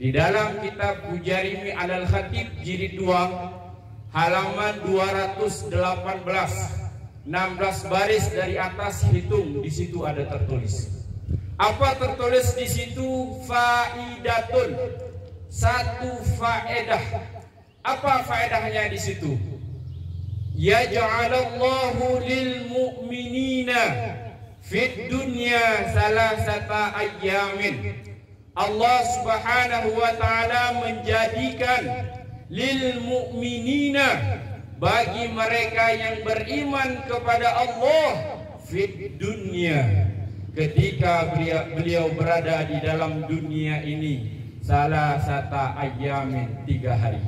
Di dalam kitab Bujarimi Alal Khatib jilid 2 halaman 218, 16 baris dari atas hitung, di situ ada tertulis. Apa tertulis di situ? Faidatun, satu faedah. Apa faedahnya di situ? Yaj'alallahu lil mu'minina fid dunya salasata ayyamin. Allah Subhanahu wa taala menjadikan lil mu'minina, bagi mereka yang beriman kepada Allah, fid dunya, ketika beliau berada di dalam dunia ini, salasata ayyamin, 3 hari.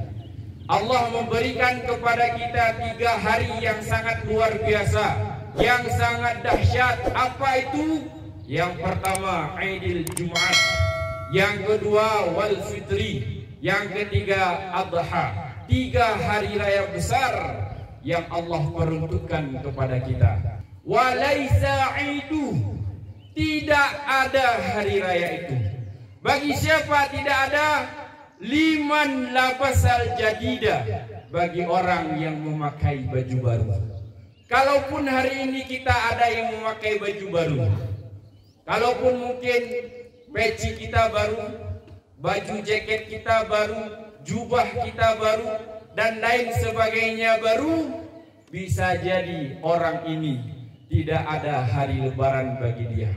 Allah memberikan kepada kita 3 hari yang sangat luar biasa, yang sangat dahsyat. Apa itu? Yang pertama Aidil Jumat, yang kedua wal fitri, yang ketiga adha. 3 hari raya besar yang Allah peruntukkan kepada kita. Walaisa idu, tidak ada hari raya itu. Bagi siapa tidak ada? Liman labasal jadida, bagi orang yang memakai baju baru. Kalaupun hari ini kita ada yang memakai baju baru, kalaupun mungkin peci kita baru, baju jaket kita baru, jubah kita baru, dan lain sebagainya baru, bisa jadi orang ini tidak ada hari lebaran bagi dia.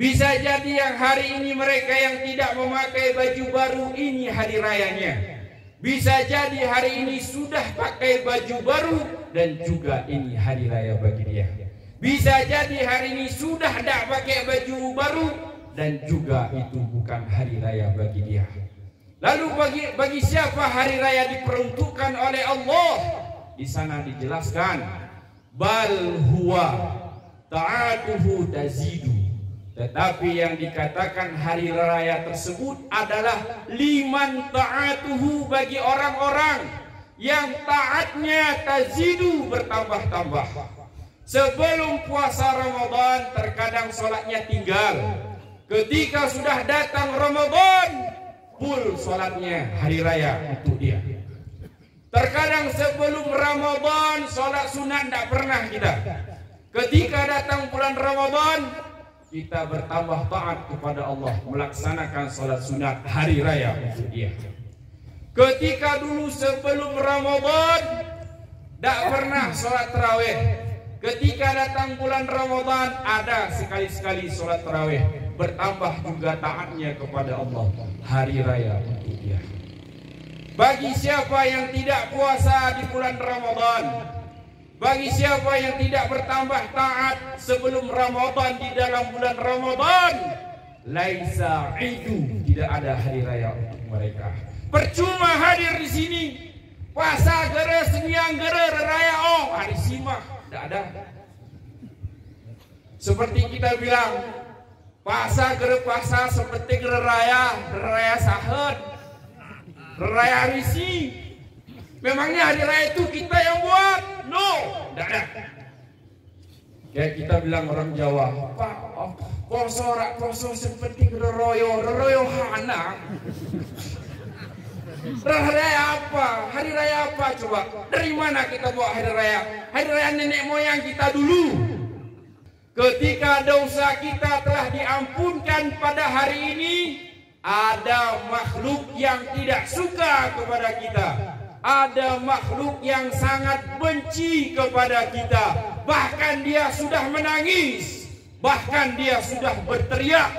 Bisa jadi yang hari ini mereka yang tidak memakai baju baru, ini hari rayanya. Bisa jadi hari ini sudah pakai baju baru dan juga ini hari raya bagi dia. Bisa jadi hari ini sudah tidak pakai baju baru dan juga itu bukan hari raya bagi dia. Lalu bagi siapa hari raya diperuntukkan oleh Allah? Di sana dijelaskan, bal huwa ta'atuhu tazidu. Tetapi yang dikatakan hari raya tersebut adalah liman ta'atuhu, bagi orang-orang yang taatnya tazidu, bertambah-tambah. Sebelum puasa Ramadan terkadang sholatnya tinggal. Ketika sudah datang Ramadan, full sholatnya hari raya untuk dia. Terkadang sebelum Ramadan sholat sunat tidak pernah kita. Ketika datang bulan Ramadan, kita bertambah taat kepada Allah, melaksanakan sholat sunat hari raya untuk dia. Ketika dulu sebelum Ramadan tidak pernah sholat tarawih, ketika datang bulan Ramadan ada sekali-sekali sholat tarawih, bertambah juga taatnya kepada Allah, hari raya untuk dia. Bagi siapa yang tidak puasa di bulan Ramadan, bagi siapa yang tidak bertambah taat sebelum Ramadan di dalam bulan Ramadan, laisa idu, tidak ada hari raya untuk mereka. Percuma hadir di sini, puasa gere seniang gere raya hari simah, tidak ada. Seperti kita bilang, puasa gere puasa seperti gere raya sahur, raya risi. Memangnya hari raya itu kita yang buat? No, tidak ada. Kayak kita bilang orang Jawa, Pak, poso seperti royo hana. Hari raya apa? Hari raya apa coba? Dari mana kita buat hari raya? Hari raya nenek moyang kita dulu. Ketika dosa kita telah diampunkan pada hari ini, ada makhluk yang tidak suka kepada kita. Ada makhluk yang sangat benci kepada kita. Bahkan dia sudah menangis, bahkan dia sudah berteriak,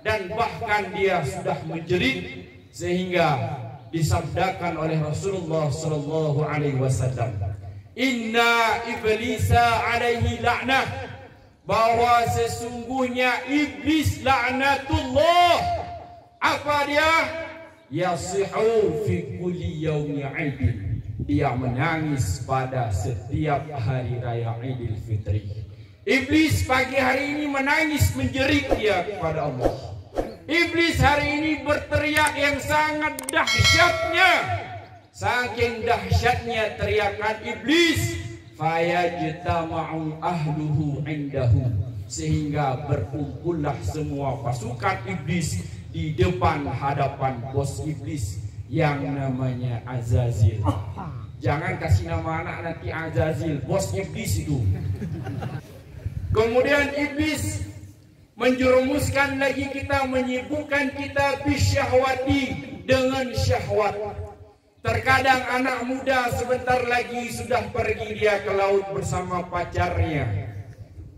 dan bahkan dia sudah menjerit, sehingga disabdakan oleh Rasulullah sallallahu alaihi wasallam, inna iblisa alaihi la'nah, bahwa sesungguhnya iblis laknatullah. Apa dia? Yasihu fi kulli yaumi Aidil, dia menangis pada setiap hari raya Idul Fitri. Iblis pagi hari ini menangis menjerit dia kepada Allah. Iblis hari ini berteriak yang sangat dahsyatnya. Saking dahsyatnya teriakan iblis, fayajtama'u ahluhu indahu, sehingga berkumpullah semua pasukan iblis di depan hadapan bos iblis yang namanya Azazil. Jangan kasih nama anak nanti Azazil, bos iblis itu. Kemudian iblis menjerumuskan lagi kita, menyibukkan kita bisyahwati, dengan syahwat. Terkadang anak muda sebentar lagi sudah pergi dia ke laut bersama pacarnya.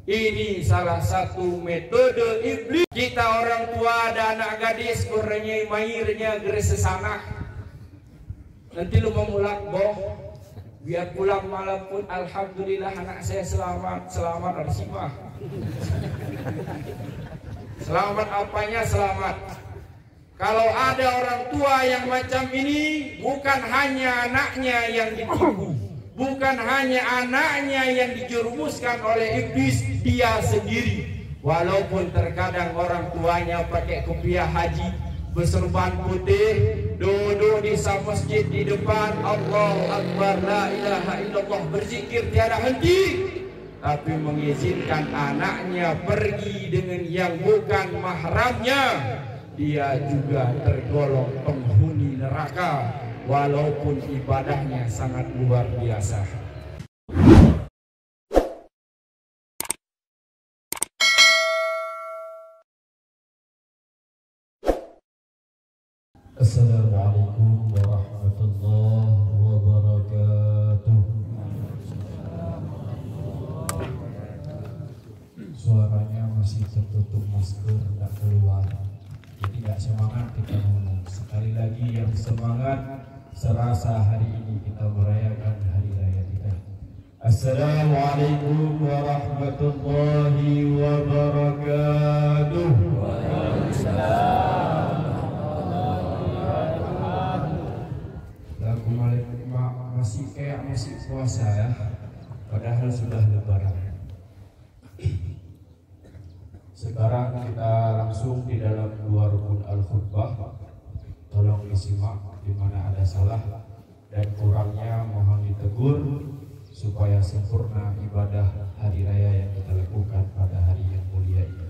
Ini salah satu metode iblis. Kita orang tua ada anak gadis orangnya mahirnya geres sana. Nanti lu mau pulang boh, biar pulang malam pun alhamdulillah anak saya selamat. Selamat Arsimah. Selamat apanya selamat. Kalau ada orang tua yang macam ini, bukan hanya anaknya yang ditipu, bukan hanya anaknya yang dijerumuskan oleh iblis, dia sendiri. Walaupun terkadang orang tuanya pakai kopiah haji, berserban putih, duduk di masjid di depan, Allahu Akbar, la ilaha illallah, berzikir tiada henti, tapi mengizinkan anaknya pergi dengan yang bukan mahramnya, dia juga tergolong penghuni neraka walaupun ibadahnya sangat luar biasa. Assalamualaikum warahmatullahi wabarakatuh. Suaranya masih tertutup masker, tidak keluar. Jadi tidak semangat kita ngomong. Sekali lagi yang semangat, serasa hari ini kita merayakan hari raya kita. Assalamualaikum warahmatullahi wabarakatuh. Waalaikumsalam. Lagu masih puasa ya, padahal sudah lebaran. Sekarang kita langsung di dalam dua rukun al-khutbah. Tolong disimak, di mana ada salah dan kurangnya mohon ditegur supaya sempurna ibadah hari raya yang kita lakukan pada hari yang mulia ini.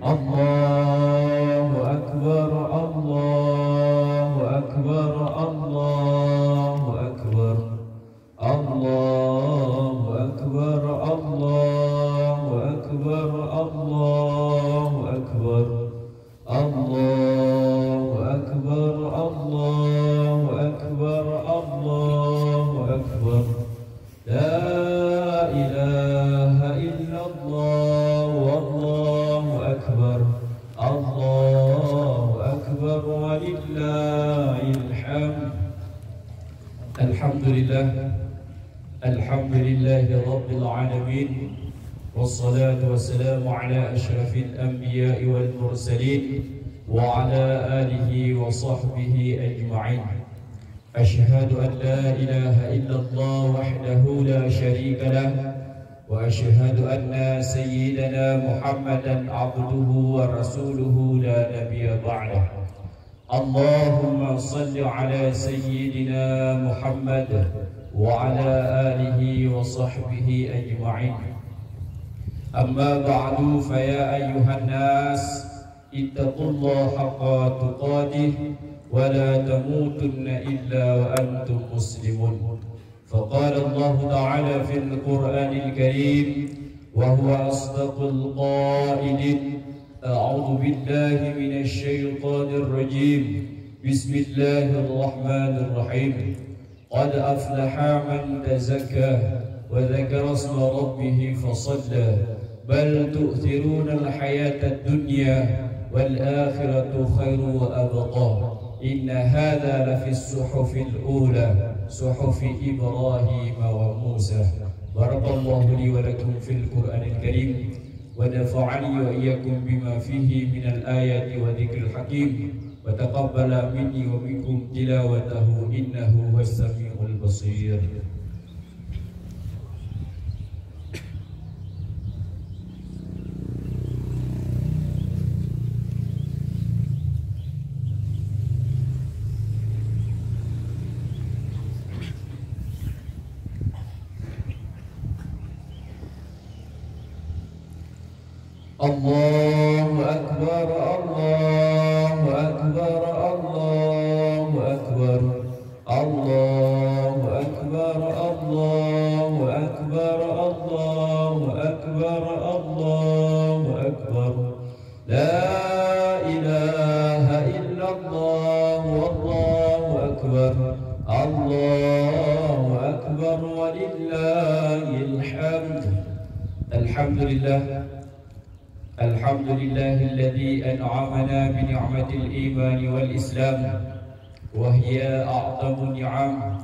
Allahu Akbar, Allahu Akbar, Allahu Akbar, Allahu Akbar, Allahu Akbar, Allahu Akbar, Allahu Akbar, Allahu Akbar, Allahu Akbar, La ilaha illallah, wallahu akbar, Allahu akbar, walillahil hamd. Alhamdulillah, alhamdulillahi rabbil alamin, wassalatu wassalamu ala ashrafil anbiya'i wal mursalin wa ala alihi wa sahbihi ajma'in. أشهد أن لا إله إلا الله وحده لا شريك له وأشهد أن سيدنا محمدا عبده ورسوله لا نبي بعده. اللهم صل على سيدنا محمد وعلى آله وصحبه أجمعين. أما بعد فيا أيها الناس اتقوا الله حق تقاته ولا تموتن إلا وأنتم مسلمون. فقال الله تعالى في القرآن الكريم وهو أصدق القائلين: أعوذ بالله من الشيطان الرجيم، بسم الله الرحمن الرحيم، قد أفلح من تزكى وذكر اسم ربه فصلى بل تؤثرون الحياة الدنيا والآخرة خير وأبقى إن هذا لفي الصحف الأولى صحف إبراهيم وموسى. بارك الله لي ولكم في القرآن الكريم ونفعني وإياكم بما فيه من الآيات وذكر الحكيم وتقبل مني ومنكم تلاوته إنه هو السميع البصير. الله أكبر الله أكبر الله أكبر الله أكبر الله أكبر الله أكبر الله أكبر لا إله إلا الله والله أكبر الله أكبر ولله الحمد. الحمد لله الحمد لله الذي أنعمنا بنعمة الإيمان والإسلام وهي أعظم النعم.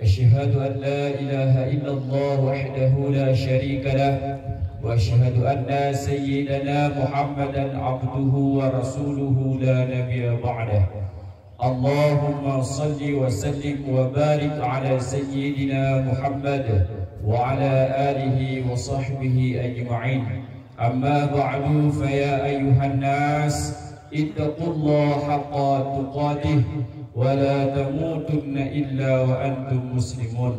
أشهد أن لا إله إلا الله وحده لا شريك له وأشهد أن سيدنا محمدا عبده ورسوله لا نبي بعده. اللهم صل وسلم وبارك على سيدنا محمد وعلى آله وصحبه أجمعين. أما بعد فيا أيها الناس اتقوا الله حق تقاته ولا تموتن إلا وأنتم مسلمون.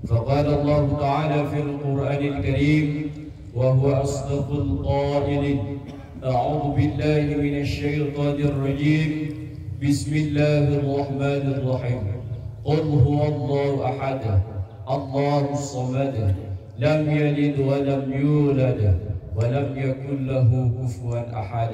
فقال الله تعالى في القرآن الكريم وهو أصدق القائلين: أعوذ بالله من الشيطان الرجيم بسم الله الرحمن الرحيم قل هو الله أحد الله الصمد لم يلد ولم يولد ولم يكن له كفوا أحد.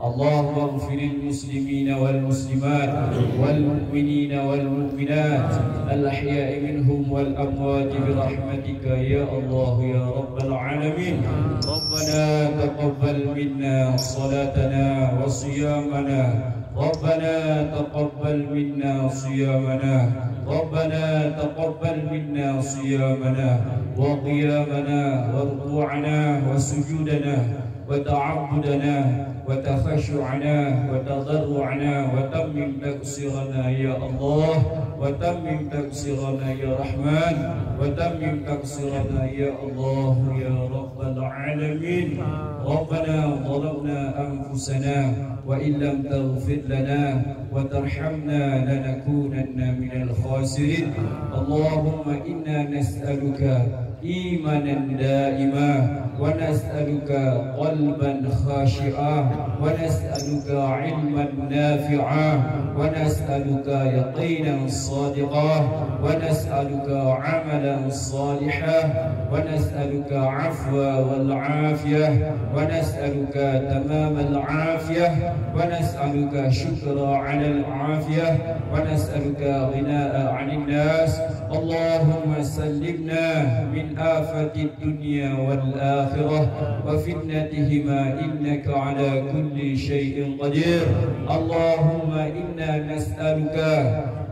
اللهم اغفر للمسلمين والمسلمات والمؤمنين والمؤمنات الأحياء منهم والأموات برحمتك يا الله يا رب العالمين. ربنا تقبل منا صلاتنا وصيامنا ربنا تقبل منا صيامنا ربنا تقبل منا صيامنا وقيامنا وركوعنا وسجودنا وتعبدنا وتخشعنا وتضرعنا وتمم تقصيرنا يا الله وتمم تقصيرنا يا رحمن وتمم تقصيرنا يا الله يا رب العالمين. ربنا ظلمنا أنفسنا وإن لم تغفر لنا وترحمنا لنكونن من الخاسرين. اللهم إنا نسألك إيمانا دائما ونسألك قلبا خاشعا ونسألك علما نافعا ونسألك يقينا صادقا ونسألك عملا صالحا ونسألك عفوا والعافية ونسألك تمام العافية ونسألك شكر على العافية ونسألك غناء عن الناس. اللهم سلمنا من آفة الدنيا والآخرة وفتنتهما إنك على كل شيء قدير. اللهم إنا نسألك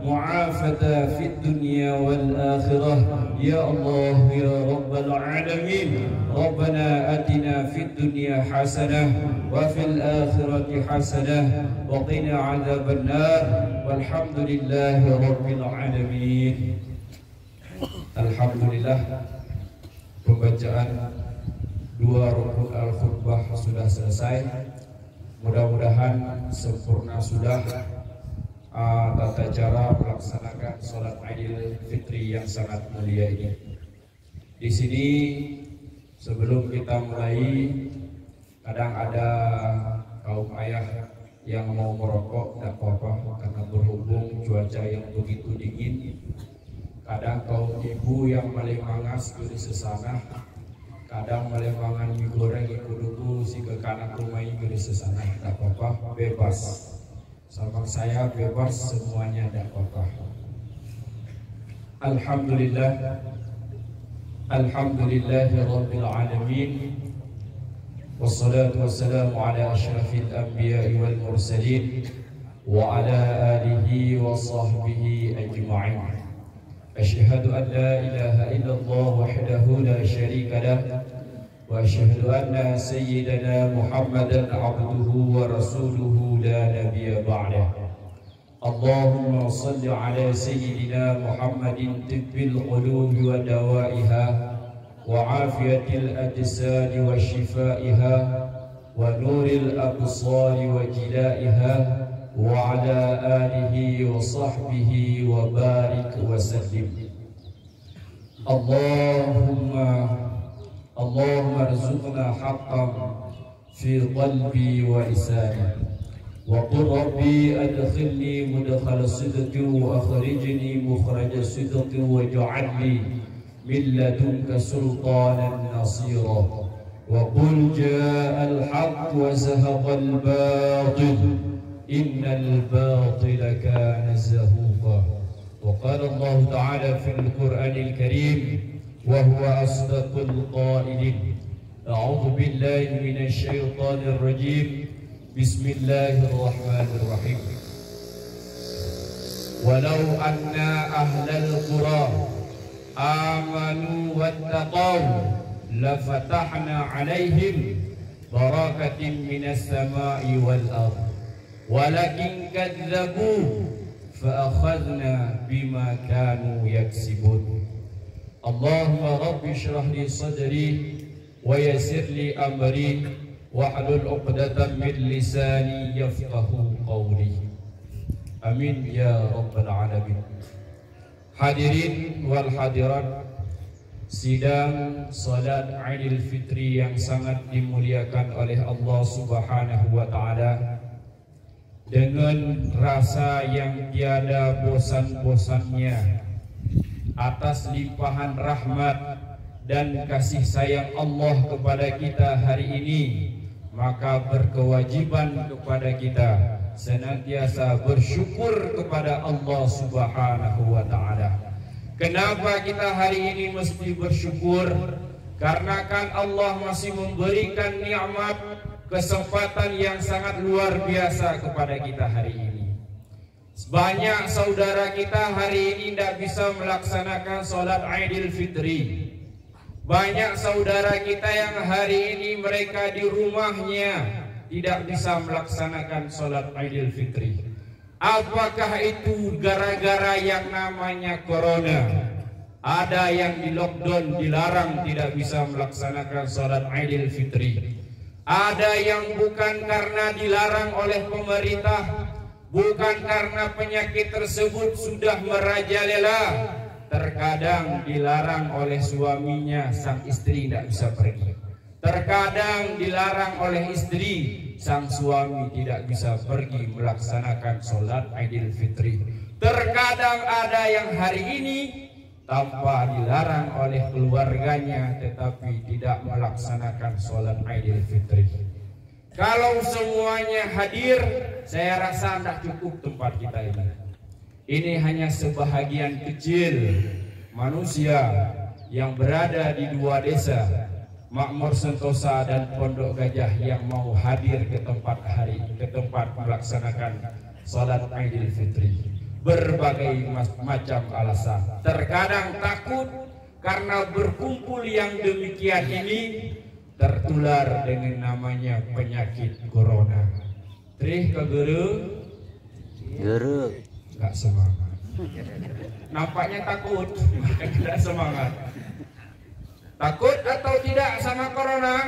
معافاة في الدنيا والآخرة يا الله يا رب العالمين. ربنا أتنا في الدنيا حسنة وفي الآخرة حسنة وقنا عذاب النار والحمد لله رب العالمين. Alhamdulillah, pembacaan dua rukun al-khutbah sudah selesai. Mudah-mudahan sempurna sudah tata cara melaksanakan sholat Idul Fitri yang sangat mulia ini. Di sini sebelum kita mulai, kadang ada kaum ayah yang mau merokok, tidak apa-apa karena berhubung cuaca yang begitu dingin. Kadang kaum ibu yang melemangas dari sesana, kadang melemangan mie goreng ikuduku si ke kanak rumah dari sesana, tidak apa-apa, bebas. Sama saya bebas, semuanya tidak apa-apa. Alhamdulillah, alhamdulillahi rabbil alamin. Wassalatu wassalamu ala asyrafil anbiya'i wal mursalin wa ala alihi wa sahbihi ajma'in. أشهد أن لا إله إلا الله وحده لا شريك له وأشهد أن سيدنا محمدا عبده ورسوله لا نبي بعده. اللهم صل على سيدنا محمد طب القلوب ودوائها وعافية الأجساد وشفائها ونور الأبصار وجلائها وعلى آله وصحبه وبارك وسلم. اللهم ارزقنا حقا في قلبي ولساني وقل ربي أدخلني مدخل صدق وأخرجني مخرج صدق واجعل لي من لدنك سلطانا نصيرا وقل جاء الحق وزهق الباطل إن الباطل كان زهوقا وقال الله تعالى في القرآن الكريم وهو أصدق القائلين أعوذ بالله من الشيطان الرجيم بسم الله الرحمن الرحيم ولو أن أهل القرى آمنوا واتقوا لفتحنا عليهم بركة من السماء والأرض ولكن كذبوا فأخذنا بما كانوا يكسبون اللهم رب اشرح لي صدري ويسر لي أمري واحلل عقدة من لساني يفقه قولي amin ya rabbal alamin. Hadirin wal hadirat, sidang salat Idul Fitri yang sangat dimuliakan oleh Allah Subhanahu wa taala dengan rasa yang tiada bosan-bosannya atas limpahan rahmat dan kasih sayang Allah kepada kita hari ini, maka berkewajiban kepada kita senantiasa bersyukur kepada Allah Subhanahu wa taala. Kenapa kita hari ini mesti bersyukur? Karena kan Allah masih memberikan nikmat, kesempatan yang sangat luar biasa kepada kita hari ini. Banyak saudara kita hari ini tidak bisa melaksanakan sholat Idul Fitri. Banyak saudara kita yang hari ini mereka di rumahnya tidak bisa melaksanakan sholat Idul Fitri. Apakah itu gara-gara yang namanya corona? Ada yang di lockdown, dilarang tidak bisa melaksanakan sholat Idul Fitri. Ada yang bukan karena dilarang oleh pemerintah, bukan karena penyakit tersebut sudah merajalela. Terkadang dilarang oleh suaminya, sang istri tidak bisa pergi. Terkadang dilarang oleh istri, sang suami tidak bisa pergi melaksanakan sholat Idul Fitri. Terkadang ada yang hari ini tanpa dilarang oleh keluarganya tetapi tidak melaksanakan sholat Idul Fitri. Kalau semuanya hadir, saya rasa tidak cukup tempat kita ini. Ini hanya sebahagian kecil manusia yang berada di dua desa, Makmur Sentosa dan Pondok Gajah, yang mau hadir ke tempat melaksanakan salat Idul Fitri. Berbagai macam alasan. Terkadang takut karena berkumpul yang demikian ini tertular dengan namanya penyakit corona. Trih ke guru nggak semangat. Nampaknya takut, maka tidak semangat. Takut atau tidak sama corona?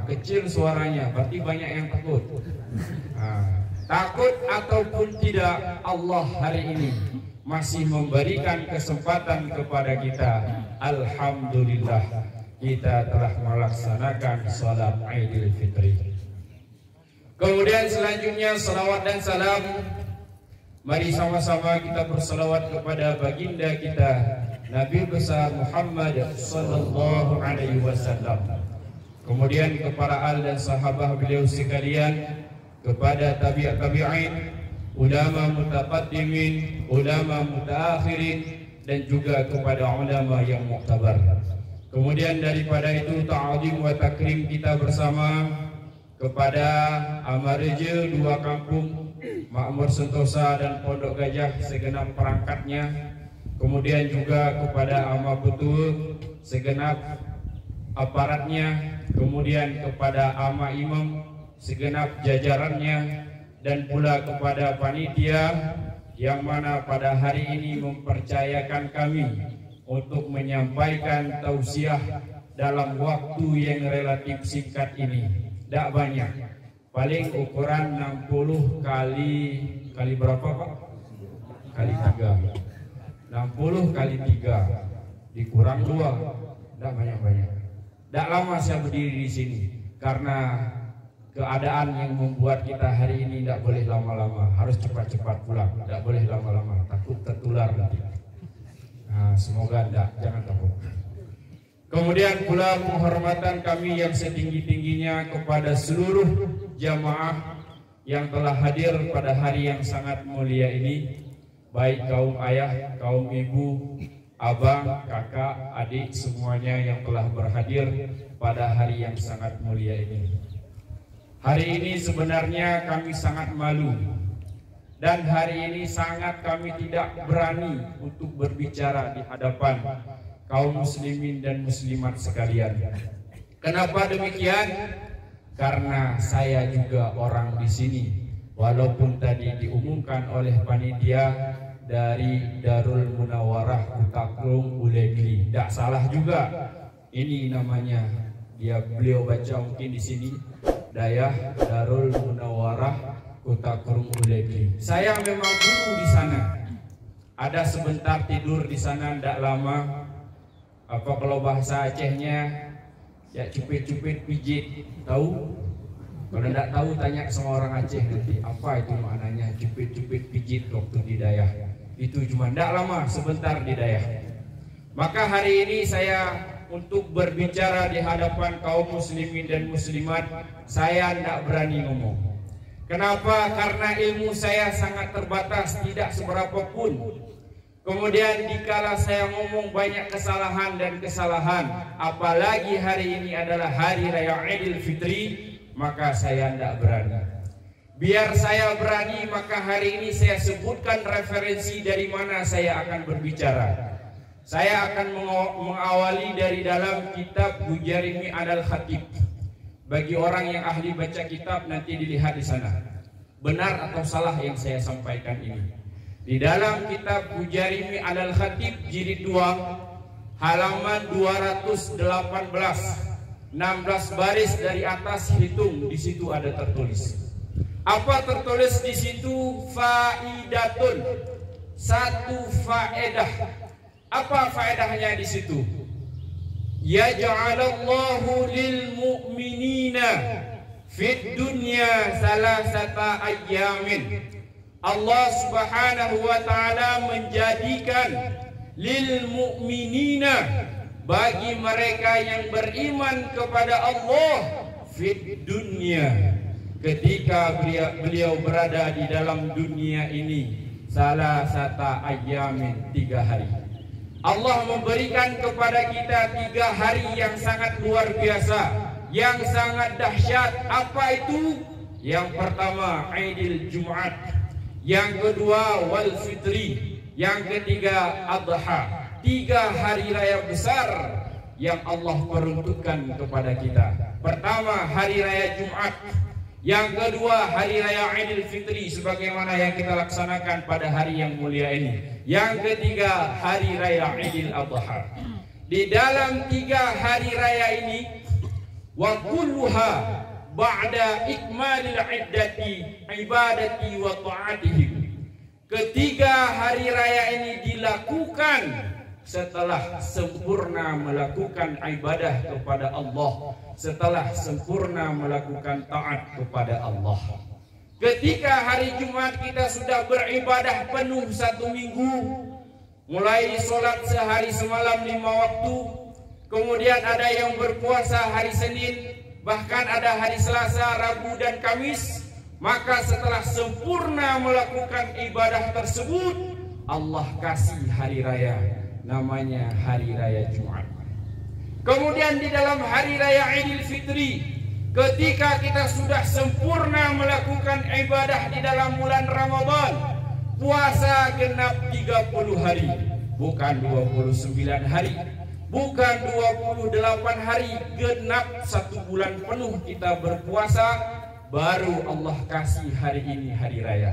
Kecil suaranya, berarti banyak yang takut. Takut ataupun tidak, Allah hari ini masih memberikan kesempatan kepada kita. Alhamdulillah, kita telah melaksanakan salat Idul Fitri. Kemudian selanjutnya salawat dan salam. Mari sama-sama kita bersalawat kepada baginda kita Nabi besar Muhammad sallallahu alaihi wasallam. Kemudian kepada al dan sahabat beliau sekalian, kepada tabi'in, ulama mutaqaddimin, ulama mutaakhirin, dan juga kepada ulama yang muktabar. Kemudian daripada itu ta'zim wa takrim kita bersama kepada Amareja dua kampung, Makmur Sentosa dan Pondok Gajah segenap perangkatnya. Kemudian juga kepada Ama Betul segenap aparatnya. Kemudian kepada Ama Imam segenap jajarannya, dan pula kepada panitia yang mana pada hari ini mempercayakan kami untuk menyampaikan tausiah dalam waktu yang relatif singkat ini. Tidak banyak, paling ukuran 60 kali berapa Pak? Kali 3. 60 kali 3 dikurang 2 Tidak banyak-banyak. Tidak lama saya berdiri di sini karena keadaan yang membuat kita hari ini tidak boleh lama-lama, harus cepat-cepat pulang, tidak boleh lama-lama, takut tertular nanti. Nah, semoga tidak, jangan takut. Kemudian pula penghormatan kami yang setinggi-tingginya kepada seluruh jamaah yang telah hadir pada hari yang sangat mulia ini, baik kaum ayah, kaum ibu, abang, kakak, adik, semuanya yang telah berhadir pada hari yang sangat mulia ini. Hari ini sebenarnya kami sangat malu, dan hari ini sangat kami tidak berani untuk berbicara di hadapan kaum muslimin dan muslimat sekalian. Kenapa demikian? Karena saya juga orang di sini, walaupun tadi diumumkan oleh panitia dari Darul Munawwarah Kutaklung Ulegli. Tidak salah juga. Ini namanya beliau baca mungkin di sini Dayah Darul Munawwarah Kutaklung Ulegli. Saya memang dulu di sana. Ada sebentar tidur di sana, tidak lama. Apa kalau bahasa Acehnya ya cupit-cupit pijit, tahu? Kalau tidak tahu tanya sama orang Aceh nanti apa itu maknanya cupit-cupit pijit waktu di Dayah. Itu cuma tidak lama, sebentar di Dayah. Maka hari ini saya untuk berbicara di hadapan kaum muslimin dan muslimat, saya tidak berani ngomong. Kenapa? Karena ilmu saya sangat terbatas, tidak seberapa pun. Kemudian dikala saya ngomong banyak kesalahan dan kesalahan, apalagi hari ini adalah hari raya Idul Fitri, maka saya tidak berani. Biar saya berani, maka hari ini saya sebutkan referensi dari mana saya akan berbicara. Saya akan mengawali dari dalam kitab Bujarimi Al-Khatib. Bagi orang yang ahli baca kitab nanti dilihat di sana. Benar atau salah yang saya sampaikan ini. Di dalam kitab Bujarimi Al-Khatib jilid 2 halaman 218, 16 baris dari atas hitung, di situ ada tertulis. Apa tertulis di situ? Faidatun, satu faedah. Apa faedahnya di situ? Ya ja'alallahu lil mu'minina fid dunya salasata ayyamin. Allah Subhanahu wa taala menjadikan lil mu'minina, bagi mereka yang beriman kepada Allah, fid dunya, ketika beliau berada di dalam dunia ini, salasata ayyamin, 3 hari. Allah memberikan kepada kita 3 hari yang sangat luar biasa, yang sangat dahsyat. Apa itu? Yang pertama Aidil Jumat, yang kedua wal fitri, yang ketiga adha. 3 hari raya besar yang Allah peruntukkan kepada kita. Pertama hari raya Jumat, yang kedua hari raya Idul Fitri sebagaimana yang kita laksanakan pada hari yang mulia ini, yang ketiga hari raya Idul Adha. Di dalam 3 hari raya ini, wa kulluha ba'da ikmalil iddati ibadati wa ta'atihim. Ketiga hari raya ini dilakukan setelah sempurna melakukan ibadah kepada Allah, setelah sempurna melakukan taat kepada Allah. Ketika hari Jumat kita sudah beribadah penuh 1 minggu, mulai sholat sehari semalam 5 waktu, kemudian ada yang berpuasa hari Senin, bahkan ada hari Selasa, Rabu dan Kamis. Maka setelah sempurna melakukan ibadah tersebut, Allah kasih hari raya, namanya hari raya Jumat. Kemudian di dalam hari raya Idul Fitri, ketika kita sudah sempurna melakukan ibadah di dalam bulan Ramadan, puasa genap 30 hari, bukan 29 hari, bukan 28 hari, genap 1 bulan penuh kita berpuasa. Baru Allah kasih hari ini hari raya.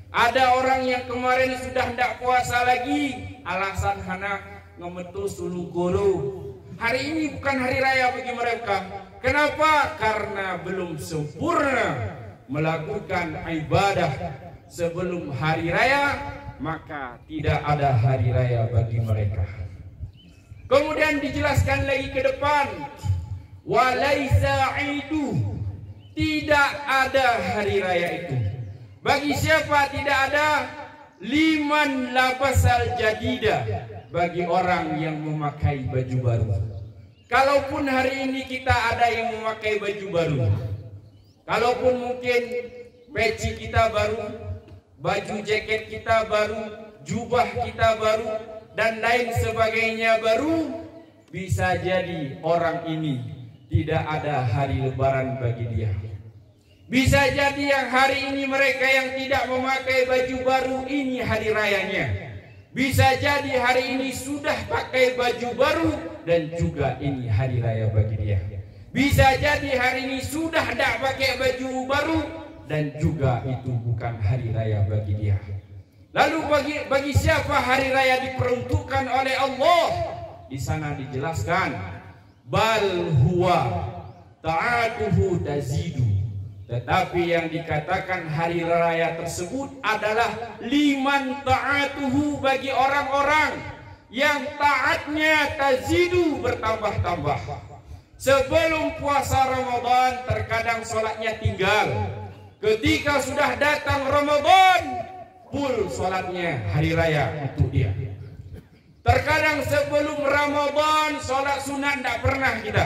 Ada orang yang kemarin sudah tidak puasa lagi, alasan hana ngemetu sulu guru. Hari ini bukan hari raya bagi mereka. Kenapa? Karena belum sempurna melakukan ibadah sebelum hari raya, maka tidak ada hari raya bagi mereka. Kemudian dijelaskan lagi ke depan, walaisa idu, tidak ada hari raya itu. Bagi siapa tidak ada? Liman labasal jadida, bagi orang yang memakai baju baru. Kalaupun hari ini kita ada yang memakai baju baru, kalaupun mungkin peci kita baru, baju jaket kita baru, jubah kita baru, dan lain sebagainya baru, bisa jadi orang ini tidak ada hari lebaran bagi dia. Bisa jadi yang hari ini mereka yang tidak memakai baju baru ini hari rayanya. Bisa jadi hari ini sudah pakai baju baru dan juga ini hari raya bagi dia. Bisa jadi hari ini sudah tidak pakai baju baru dan juga itu bukan hari raya bagi dia. Lalu bagi siapa hari raya diperuntukkan oleh Allah? Di sana dijelaskan, bal huwa ta'atuhu tazidu. Tetapi yang dikatakan hari raya tersebut adalah liman ta'atuhu, bagi orang-orang yang taatnya tazidu, bertambah-tambah. Sebelum puasa Ramadan terkadang sholatnya tinggal. Ketika sudah datang Ramadan, full sholatnya hari raya untuk dia. Terkadang sebelum Ramadan sholat sunat tidak pernah kita.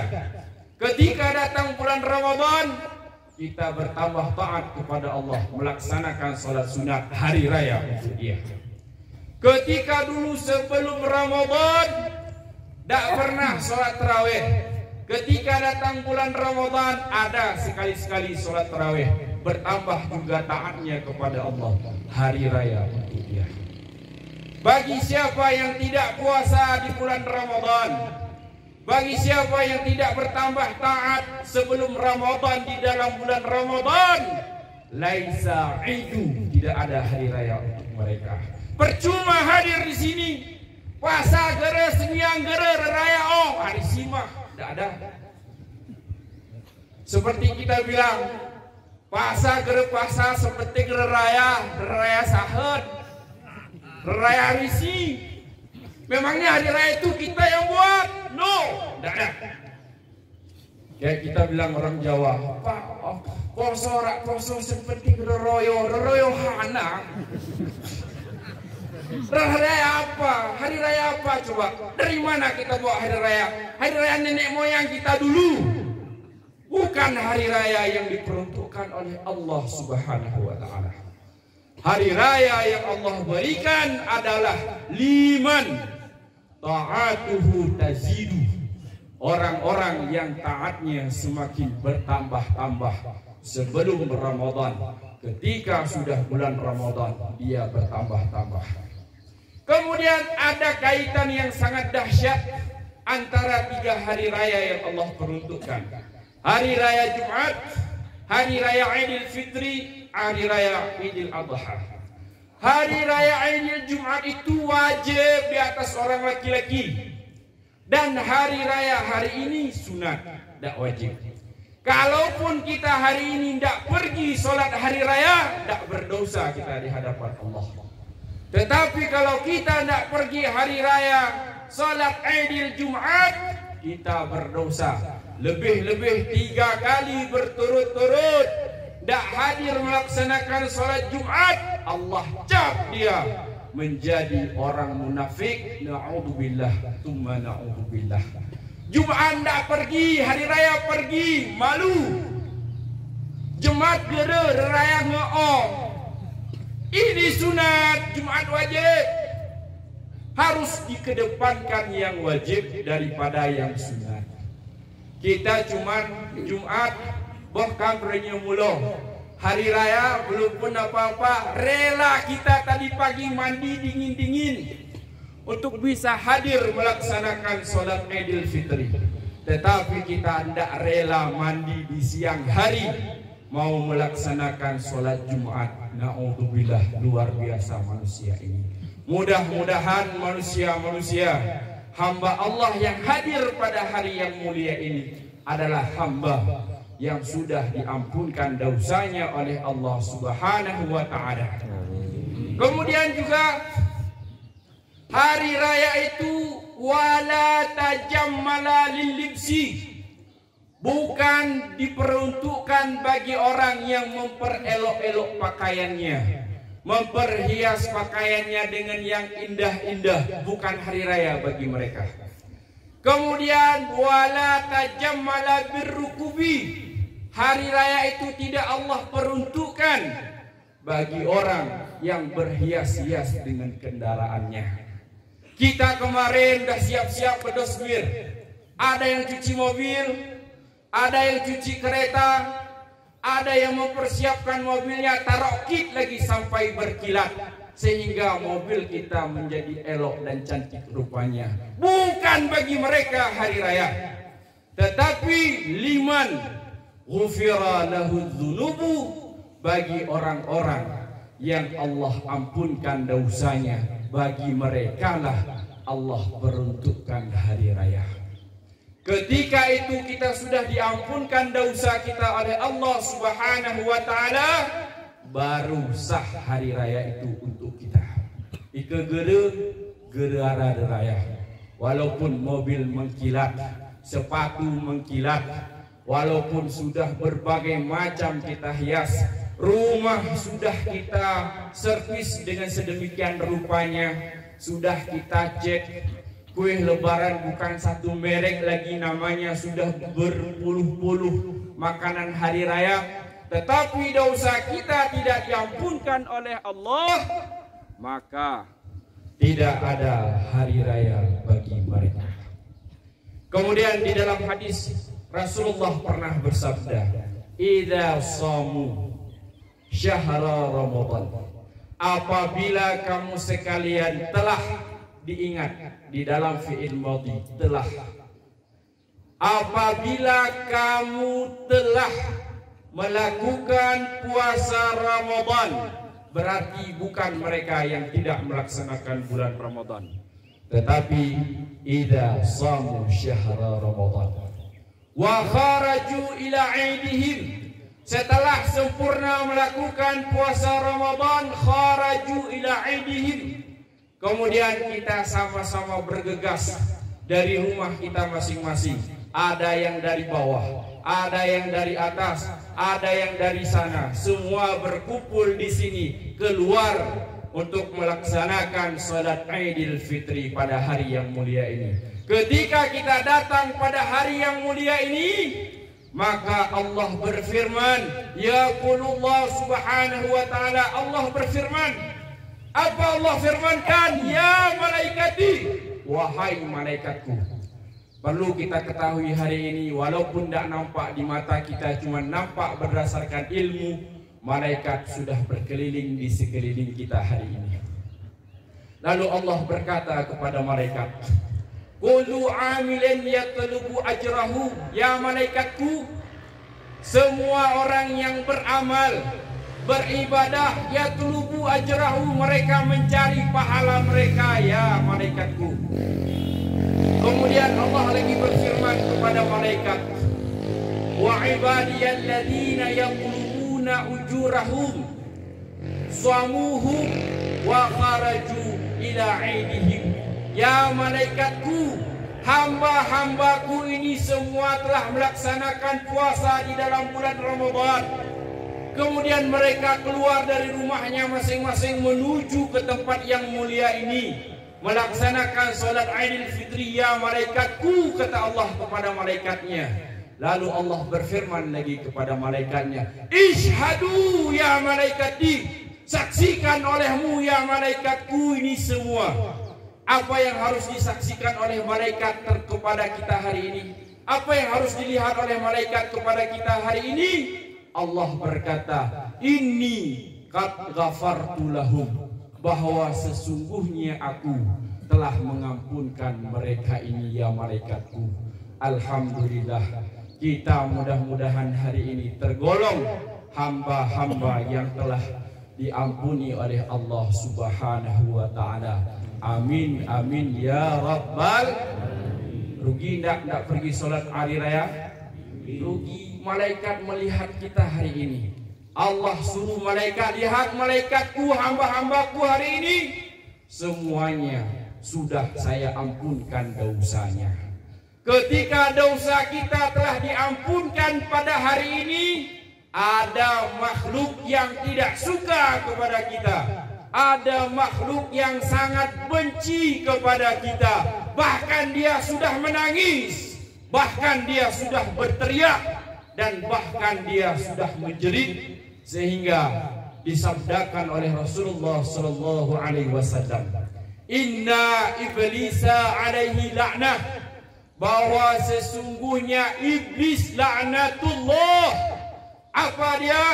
Ketika datang bulan Ramadan, kita bertambah taat kepada Allah, melaksanakan sholat sunat hari raya untuk dia. Ketika dulu sebelum Ramadan tidak pernah sholat tarawih. Ketika datang bulan Ramadan ada sekali-sekali sholat tarawih. Bertambah juga taatnya kepada Allah, hari raya untuk dia. Bagi siapa yang tidak puasa di bulan Ramadan, bagi siapa yang tidak bertambah taat sebelum Ramadan di dalam bulan Ramadan, laisa idu, tidak ada hari raya untuk mereka. Percuma hadir di sini, puasa gere seniang gere raya hari simah, tidak ada. Seperti kita bilang, puasa gere puasa seperti gere raya sahad, raya risi. Memangnya hari raya itu kita yang buat? No, tidak ada. Kayak kita bilang orang Jawa, Pak, poso seperti royo hana. Hari raya apa? Hari raya apa coba? Dari mana kita buat hari raya? Hari raya nenek moyang kita dulu. Bukan hari raya yang diperuntukkan oleh Allah Subhanahu wa ta'ala. Hari raya yang Allah berikan adalah liman ta'atuhu tazidu, orang-orang yang taatnya semakin bertambah-tambah sebelum Ramadan. Ketika sudah bulan Ramadan, dia bertambah-tambah. Kemudian ada kaitan yang sangat dahsyat antara 3 hari raya yang Allah peruntukkan. Hari raya Jumat, hari raya Idul Fitri, hari raya Idul Adha. Hari raya Idul Jumat itu wajib di atas orang laki-laki. Dan hari raya hari ini sunat, tidak wajib. Kalaupun kita hari ini tidak pergi sholat hari raya, tidak berdosa kita di hadapan Allah. Tetapi kalau kita tidak pergi hari raya sholat Idul Jumat, kita berdosa. Lebih-lebih 3 kali berturut-turut tidak hadir melaksanakan sholat Jumat, Allah cap dia menjadi orang munafik. Na'udzubillah, tsumma na'udzubillah. Jumat tidak pergi, hari raya pergi, malu. Jumat gere, raya ngeong. Ini sunat, Jumat wajib. Harus dikedepankan yang wajib daripada yang sunat. Kita cuman Jumat bahkan renyum mulu. Hari raya belum pun apa-apa, rela kita tadi pagi mandi dingin-dingin untuk bisa hadir melaksanakan sholat Idul Fitri. Tetapi kita tidak rela mandi di siang hari mau melaksanakan sholat Jumat. Na'udzubillah, luar biasa manusia ini. Mudah-mudahan manusia-manusia hamba Allah yang hadir pada hari yang mulia ini adalah hamba yang sudah diampunkan dosanya oleh Allah Subhanahu wa ta'ala. Kemudian juga Hari raya itu wala tajammala lil-libsi, bukan diperuntukkan bagi orang yang memperelok-elok pakaiannya, memperhias pakaiannya dengan yang indah-indah. Bukan hari raya bagi mereka. Kemudian wala tajammala birrukubi, hari raya itu tidak Allah peruntukkan bagi orang yang berhias-hias dengan kendaraannya. Kita kemarin udah siap-siap berdosmir. Ada yang cuci mobil, ada yang cuci kereta, ada yang mempersiapkan mobilnya taruh kit lagi sampai berkilat, sehingga mobil kita menjadi elok dan cantik rupanya. Bukan bagi mereka hari raya, tetapi liman ghufira lahu dzunubu, bagi orang-orang yang Allah ampunkan dosanya, bagi mereka lah Allah peruntukkan hari raya. Ketika itu kita sudah diampunkan dosa kita oleh Allah Subhanahu wa taala, baru sah hari raya itu untuk kita. Ika gerara raya. Walaupun mobil mengkilat, sepatu mengkilat, walaupun sudah berbagai macam kita hias, rumah sudah kita servis dengan sedemikian rupanya, sudah kita cek kue lebaran bukan satu merek lagi namanya, sudah berpuluh-puluh makanan hari raya, tetapi dosa kita tidak diampunkan oleh Allah, maka tidak ada hari raya bagi mereka. Kemudian di dalam hadis Rasulullah pernah bersabda, "Idza shamu syahra Ramadan." Apabila kamu sekalian telah, diingat di dalam fi'il madhi, telah. Apabila kamu telah melakukan puasa Ramadan, berarti bukan mereka yang tidak melaksanakan bulan Ramadan, tetapi idza shamu syahra Ramadan wa kharaju ila 'idihim, setelah sempurna melakukan puasa Ramadan, kharaju ila 'idihim, kemudian kita sama-sama bergegas dari rumah kita masing-masing. Ada yang dari bawah, ada yang dari atas, ada yang dari sana, semua berkumpul di sini, keluar untuk melaksanakan salat Idul Fitri pada hari yang mulia ini. Ketika kita datang pada hari yang mulia ini, maka Allah berfirman, yaqulullah subhanahu wa ta'ala, Allah berfirman. Apa Allah firmankan? Ya malaikati, wahai malaikatku. Perlu kita ketahui hari ini, walaupun tidak nampak di mata kita, cuma nampak berdasarkan ilmu, malaikat sudah berkeliling di sekeliling kita hari ini. Lalu Allah berkata kepada malaikat, kullu amilin yatlubu ajrahu, ya malaikatku, semua orang yang beramal, beribadah, yatlubu ajrahu, mereka mencari pahala mereka, ya malaikatku. Kemudian Allah lagi berfirman kepada malaikat, wa ibadiyalladzina yaquluna ujurahum samuhum wa kharaju ila 'idihim, ya malaikatku, hamba-hambaku ini semua telah melaksanakan puasa di dalam bulan Ramadan. Kemudian mereka keluar dari rumahnya masing-masing menuju ke tempat yang mulia ini, melaksanakan salat Idul Fitri, ya malaikatku, kata Allah kepada malaikatnya. Lalu Allah berfirman lagi kepada malaikatnya, ishadu ya malaikati, saksikan olehmu ya malaikatku ini semua. Apa yang harus disaksikan oleh malaikat kepada kita hari ini? Apa yang harus dilihat oleh malaikat kepada kita hari ini? Allah berkata, inni qad ghafartu lahum, bahwa sesungguhnya aku telah mengampunkan mereka ini, ya malaikatku. Alhamdulillah, kita mudah-mudahan hari ini tergolong hamba-hamba yang telah diampuni oleh Allah Subhanahu wa ta'ala. Amin, amin ya rabbal. Rugi enggak pergi sholat hari raya? Rugi. Malaikat melihat kita hari ini. Allah suruh malaikat, lihat malaikatku, hamba-hambaku hari ini, semuanya sudah saya ampunkan dosanya. Ketika dosa kita telah diampunkan pada hari ini, ada makhluk yang tidak suka kepada kita, ada makhluk yang sangat benci kepada kita, bahkan dia sudah menangis, bahkan dia sudah berteriak, dan bahkan dia sudah menjerit, sehingga disabdakan oleh Rasulullah sallallahu alaihi wasallam, inna iblisa alaihi la'nah, bahwa sesungguhnya iblis laknatullah, apa dia?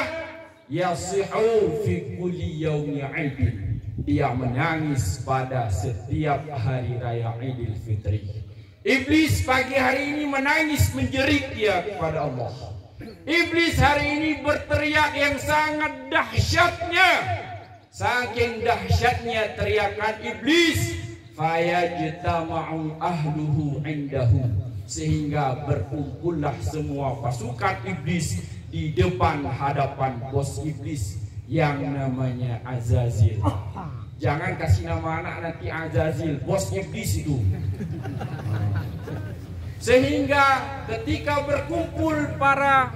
Yasihu fi kulli yaumi 'idin, dia menangis pada setiap hari raya Idul Fitri. Iblis pagi hari ini menangis menjerit dia kepada Allah. Iblis hari ini berteriak yang sangat dahsyatnya. Saking dahsyatnya teriakan iblis, fayajtama'u ahluhu indahu, sehingga berkumpullah semua pasukan iblis di depan hadapan bos iblis yang namanya Azazil. Jangan kasih nama anak nanti Azazil, bos iblis itu. Sehingga ketika berkumpul para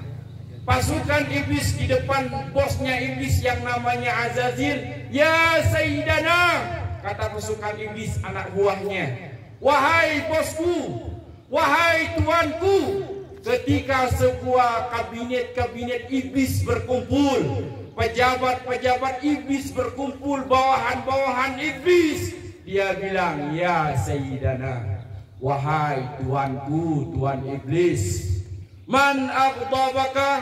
pasukan iblis di depan bosnya iblis yang namanya Azazil, ya Sayyidana, kata pasukan iblis anak buahnya, wahai bosku, wahai tuanku. Ketika sebuah kabinet iblis berkumpul, pejabat-pejabat iblis berkumpul, bawahan-bawahan iblis, dia bilang, ya Sayyidana, wahai tuanku, tuan iblis, man aghdabaka,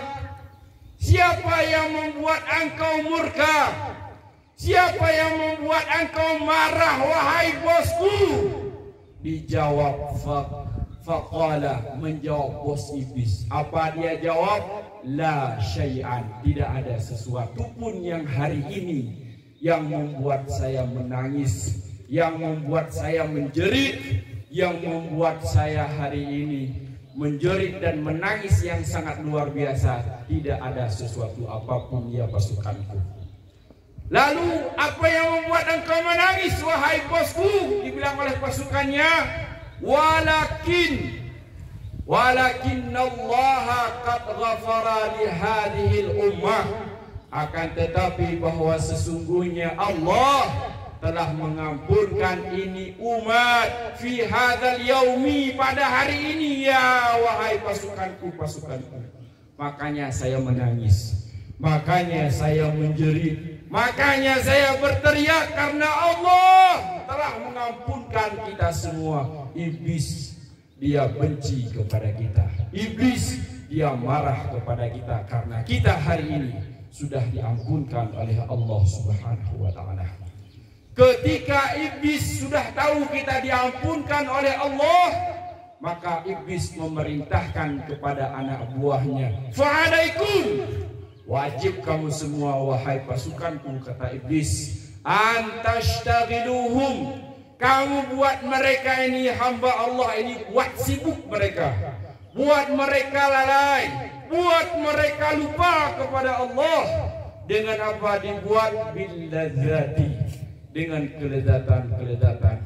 siapa yang membuat engkau murka? Siapa yang membuat engkau marah, wahai bosku? Dijawab faqala, menjawab bos iblis. Apa dia jawab? La syai'an, tidak ada sesuatu pun yang hari ini yang membuat saya menangis, yang membuat saya menjerit, yang membuat saya hari ini menjerit dan menangis yang sangat luar biasa. Tidak ada sesuatu apapun ya pasukanku. Lalu apa yang membuat engkau menangis, wahai bosku? Dibilang oleh pasukannya, walakinnallaha qad ghafara li hadhil ummah, akan tetapi bahwa sesungguhnya Allah telah mengampunkan ini umat fi hadzal yaumi, pada hari ini ya wahai pasukanku, pasukanku. Makanya saya menangis, makanya saya menjerit, makanya saya berteriak, karena Allah telah mengampunkan kita semua. Iblis dia benci kepada kita, iblis dia marah kepada kita, karena kita hari ini sudah diampunkan oleh Allah Subhanahu wa taala. Ketika iblis sudah tahu kita diampunkan oleh Allah, maka iblis memerintahkan kepada anak buahnya, fa'alaikum, wajib kamu semua wahai pasukanku, kata iblis, antashtagiluhum, kamu buat mereka ini hamba Allah ini buat sibuk mereka, buat mereka lalai, buat mereka lupa kepada Allah. Dengan apa dibuat? Billadzati, dengan kelezatan-kelezatan.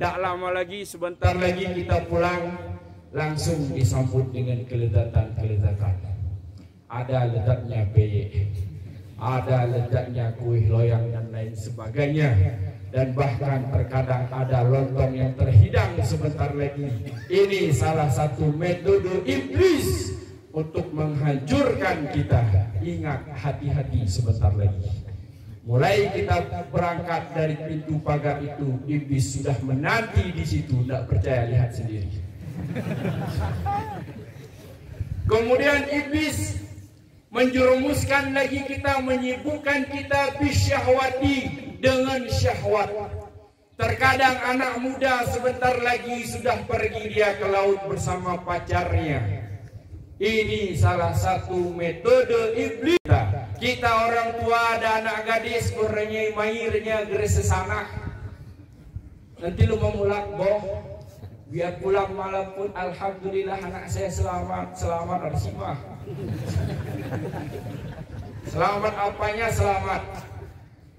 Tak lama lagi, sebentar lagi kita pulang, langsung disambut dengan kelezatan-kelezatan. Ada lezatnya peyek, ada lezatnya kuih loyang dan lain sebagainya, dan bahkan terkadang ada lontong yang terhidang sebentar lagi. Ini salah satu metode iblis untuk menghancurkan kita. Ingat, hati-hati sebentar lagi. Mulai kita berangkat dari pintu pagar itu, iblis sudah menanti di situ. Tidak percaya, lihat sendiri. Kemudian iblis menjerumuskan lagi kita, menyibukkan kita bisyahwati, dengan syahwat. Terkadang anak muda sebentar lagi sudah pergi dia ke laut bersama pacarnya. Ini salah satu metode iblis. Kita orang tua ada anak gadis orangnya mahirnya geres sesana. Nanti lu mau mulak boh, biar pulang malam pun alhamdulillah anak saya selamat, selamat arsimah. Selamat apanya selamat?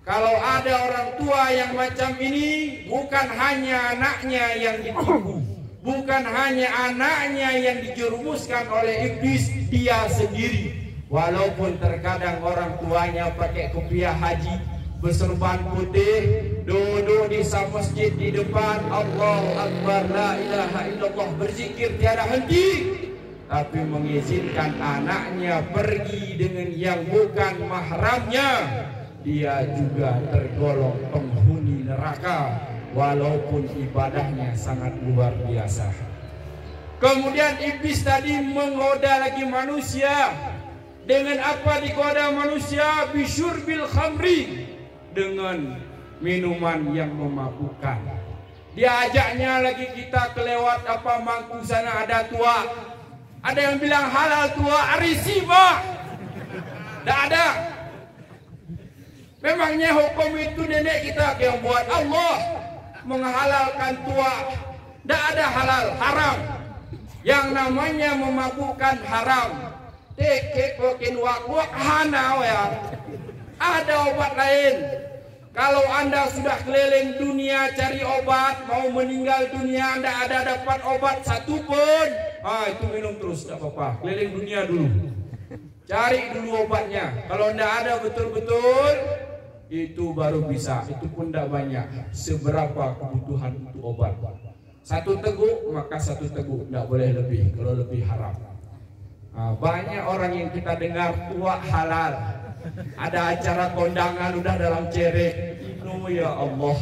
Kalau ada orang tua yang macam ini, bukan hanya anaknya yang ditipu, bukan hanya anaknya yang dijerumuskan oleh iblis, dia sendiri. Walaupun terkadang orang tuanya pakai kopiah haji, berserban putih, duduk di masjid di depan, Allahu Akbar, la ilaha illallah, berzikir tiada henti, tapi mengizinkan anaknya pergi dengan yang bukan mahramnya, dia juga tergolong penghuni neraka walaupun ibadahnya sangat luar biasa. Kemudian iblis tadi menggoda lagi manusia. Dengan apa digoda manusia? Bisyurbil khamri, dengan minuman yang memabukkan. Dia ajaknya lagi kita kelewat apa mangku sana ada tua. Ada yang bilang halal tua, arisiba. Tidak ada. Memangnya hukum itu nenek kita yang buat. Allah menghalalkan tua. Tidak ada halal, haram. Yang namanya memabukkan haram. Tekek kokin wak hana ya. Ada obat lain. Kalau Anda sudah keliling dunia cari obat, mau meninggal dunia Anda ada dapat obat satu pun, itu minum terus, tidak apa-apa. Keliling dunia dulu, cari dulu obatnya. Kalau Anda ada betul-betul, itu baru bisa. Itu pun tidak banyak. Seberapa kebutuhan untuk obat? Satu teguk, maka satu teguk, tidak boleh lebih. Kalau lebih haram. Banyak orang yang kita dengar tua halal. Ada acara kondangan udah dalam cerek. Ya Allah,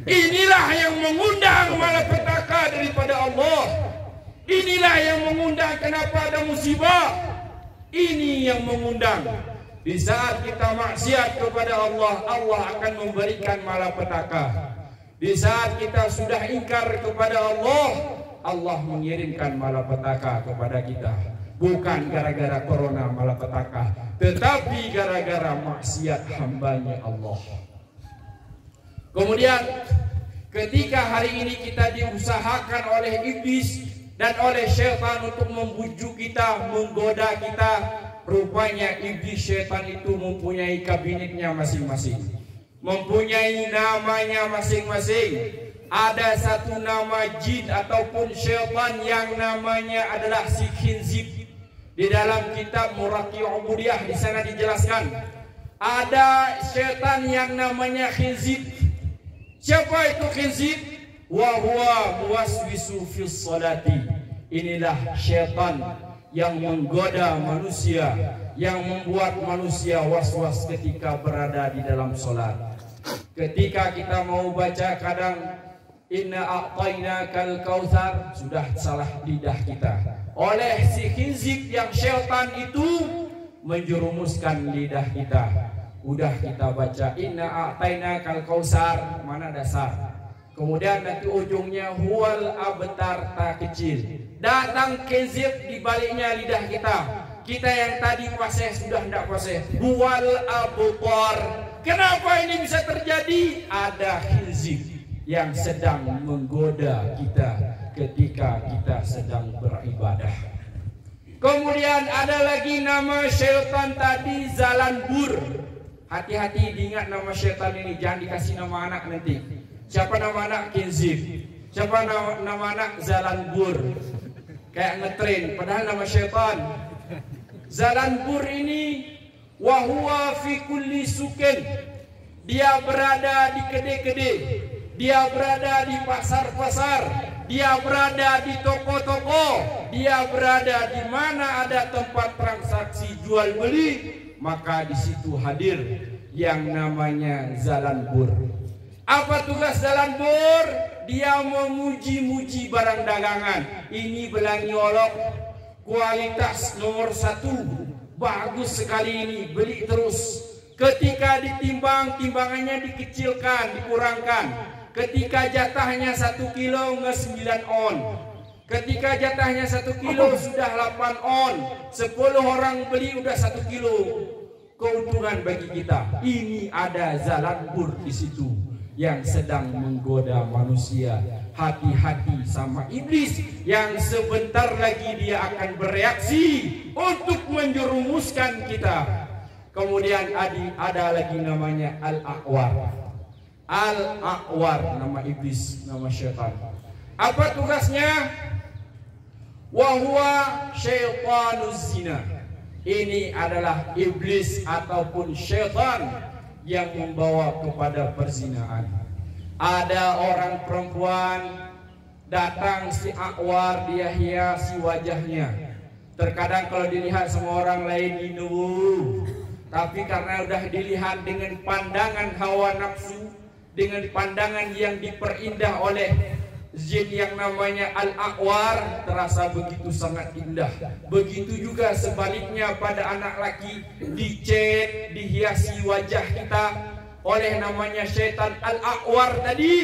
inilah yang mengundang malapetaka daripada Allah. Inilah yang mengundang kenapa ada musibah. Ini yang mengundang. Di saat kita maksiat kepada Allah, Allah akan memberikan malapetaka. Di saat kita sudah ingkar kepada Allah, Allah mengirimkan malapetaka kepada kita. Bukan gara-gara corona malapetaka, tetapi gara-gara maksiat hambanya Allah. Kemudian ketika hari ini kita diusahakan oleh iblis dan oleh syaitan untuk membujuk kita, menggoda kita, rupanya iblis syaitan itu mempunyai kabinetnya masing-masing, mempunyai namanya masing-masing. Ada satu nama jin ataupun syaitan yang namanya adalah si khinzib. Di dalam kitab Muraqiyah Ubudiyah di sana dijelaskan ada syaitan yang namanya khinzib. Siapa itu khinzib? Wa huwa muwaswisu fis salati. Inilah syaitan yang menggoda manusia, yang membuat manusia was-was ketika berada di dalam salat. Ketika kita mau baca kadang inna a'tainakal kautsar, sudah salah lidah kita oleh si khinzib yang syaitan itu menjerumuskan lidah kita. Udah kita baca inna a'tainakal kautsar, mana dasar. Kemudian nanti ujungnya huwal abtar, ta kecil. Datang khinzib di baliknya lidah kita. Kita yang tadi fasih sudah tidak fasih. Huwal abtar. Kenapa ini bisa terjadi? Ada khinzib yang sedang menggoda kita ketika kita sedang beribadah. Kemudian ada lagi nama syaitan tadi, Zalanbur. Hati-hati diingat nama syaitan ini, jangan dikasih nama anak nanti. Siapa nama anak? Khinzib. Siapa nama anak? Zalanbur. Kayak ngetren, padahal nama syaitan. Zalanbur ini wahuwa fi kulli sukin. Dia berada di kede-kede. Dia berada di pasar-pasar, dia berada di toko-toko, dia berada di mana ada tempat transaksi jual beli, maka di situ hadir yang namanya Zalanbur. Apa tugas Zalanbur? Dia memuji-muji barang dagangan. Ini belangi olok, kualitas nomor 1, bagus sekali ini, beli terus. Ketika ditimbang, timbangannya dikecilkan, dikurangkan. Ketika jatahnya 1 kilo nge 9 on. Ketika jatahnya 1 kilo sudah 8 on. 10 orang beli udah 1 kilo. Keuntungan bagi kita. Ini ada Zalanbur di situ yang sedang menggoda manusia. Hati-hati sama iblis yang sebentar lagi dia akan bereaksi untuk menjerumuskan kita. Kemudian ada lagi namanya Al-A'war. Al-A'war, nama iblis, nama syaitan. Apa tugasnya? Wahuwa syaitanuz zina. Ini adalah iblis ataupun syaitan yang membawa kepada perzinahan. Ada orang perempuan datang si A'war, dia hiasi wajahnya. Terkadang kalau dilihat sama orang lain ini, tapi karena udah dilihat dengan pandangan hawa nafsu, dengan pandangan yang diperindah oleh jin yang namanya Al-A'war, terasa begitu sangat indah. Begitu juga sebaliknya pada anak laki, dicet, dihiasi wajah kita oleh namanya syaitan Al-A'war tadi,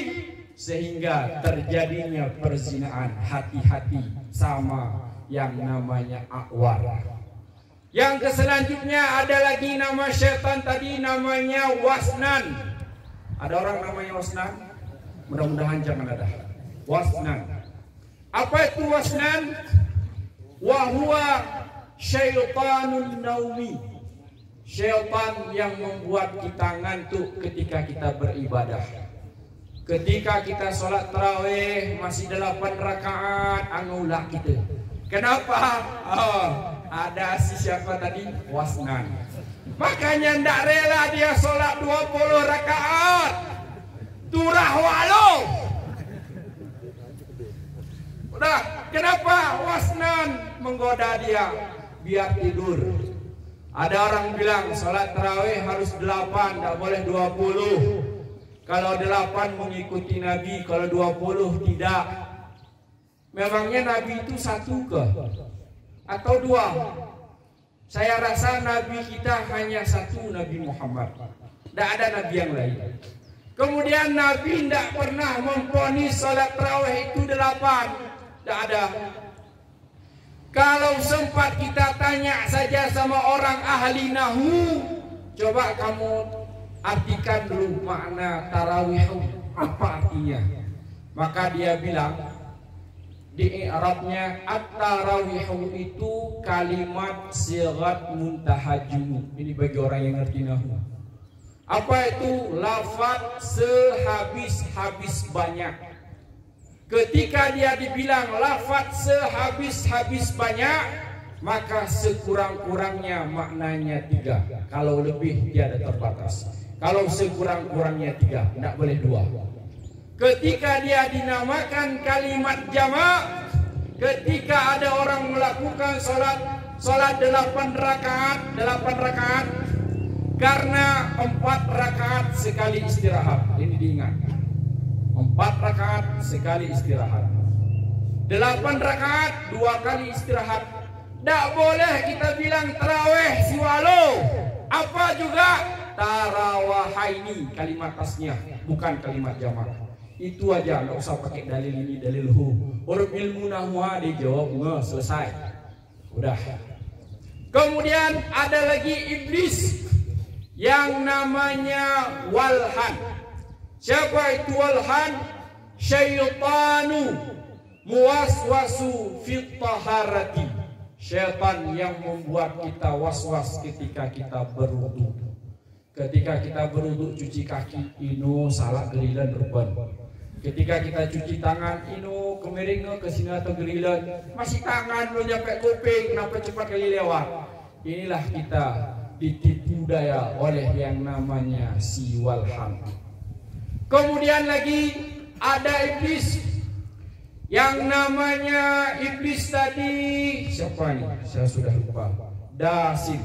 sehingga terjadinya perzinahan. Hati-hati sama yang namanya A'war. Yang selanjutnya ada lagi nama syaitan tadi, namanya Wasnan. Ada orang namanya Wasnan? Mudah-mudahan jangan ada. Wasnan. Apa itu Wasnan? Wahuwa syaitanun naumi. Syaitan yang membuat kita ngantuk ketika kita beribadah. Ketika kita sholat tarawih masih 8 rakaat, anulah kita. Kenapa? Ada si siapa tadi? Wasnan. Makanya ndak rela dia sholat 20 rakaat. Turah walau. Udah, kenapa? Wasnan menggoda dia biar tidur. Ada orang bilang sholat tarawih harus 8, tidak boleh 20. Kalau 8 mengikuti Nabi, kalau 20 tidak. Memangnya Nabi itu satu ke? Atau 2? Saya rasa Nabi kita hanya satu, Nabi Muhammad. Tidak ada Nabi yang lain. Kemudian Nabi tidak pernah memvonis salat tarawih itu 8. Tidak ada. Kalau sempat kita tanya saja sama orang ahli nahu, coba kamu artikan dulu makna tarawih apa artinya. Maka dia bilang di i'rabnya at-tarawihu itu kalimat sighat muntahajum. Ini bagi orang yang ngerti nahwu. Apa itu? Lafaz sehabis-habis banyak. Ketika dia dibilang lafaz sehabis-habis banyak, maka sekurang-kurangnya maknanya 3. Kalau lebih dia ada terbatas. Kalau sekurang-kurangnya 3, tidak boleh 2. Ketika dia dinamakan kalimat jamak, ketika ada orang melakukan sholat 8 rakaat karena 4 rakaat sekali istirahat. Ini diingat, 4 rakaat sekali istirahat, 8 rakaat 2 kali istirahat. Tidak boleh kita bilang tarawih siwalo. Apa juga tarawahaini, kalimat tasnya, bukan kalimat jamak. Itu aja, nggak usah pakai dalil ini dalil hu. Huruf ilmu nahwu dijawab nggak selesai. Udah. Kemudian ada lagi iblis yang namanya Walhan. Siapa itu Walhan? Syaitanu muwaswasu fit taharati. Syaitan yang membuat kita waswas ketika kita berwudu. Ketika kita berwudu cuci kaki, inu salah gelilan berban. Ketika kita cuci tangan, inu kemiring ke sini atau gelilan, masih tangan belum nyampe kuping, kenapa cepat kali lewat? Inilah kita ditipu daya oleh yang namanya si Walhan. Kemudian lagi ada iblis yang namanya iblis tadi, siapa nih? Saya sudah lupa. Dasim,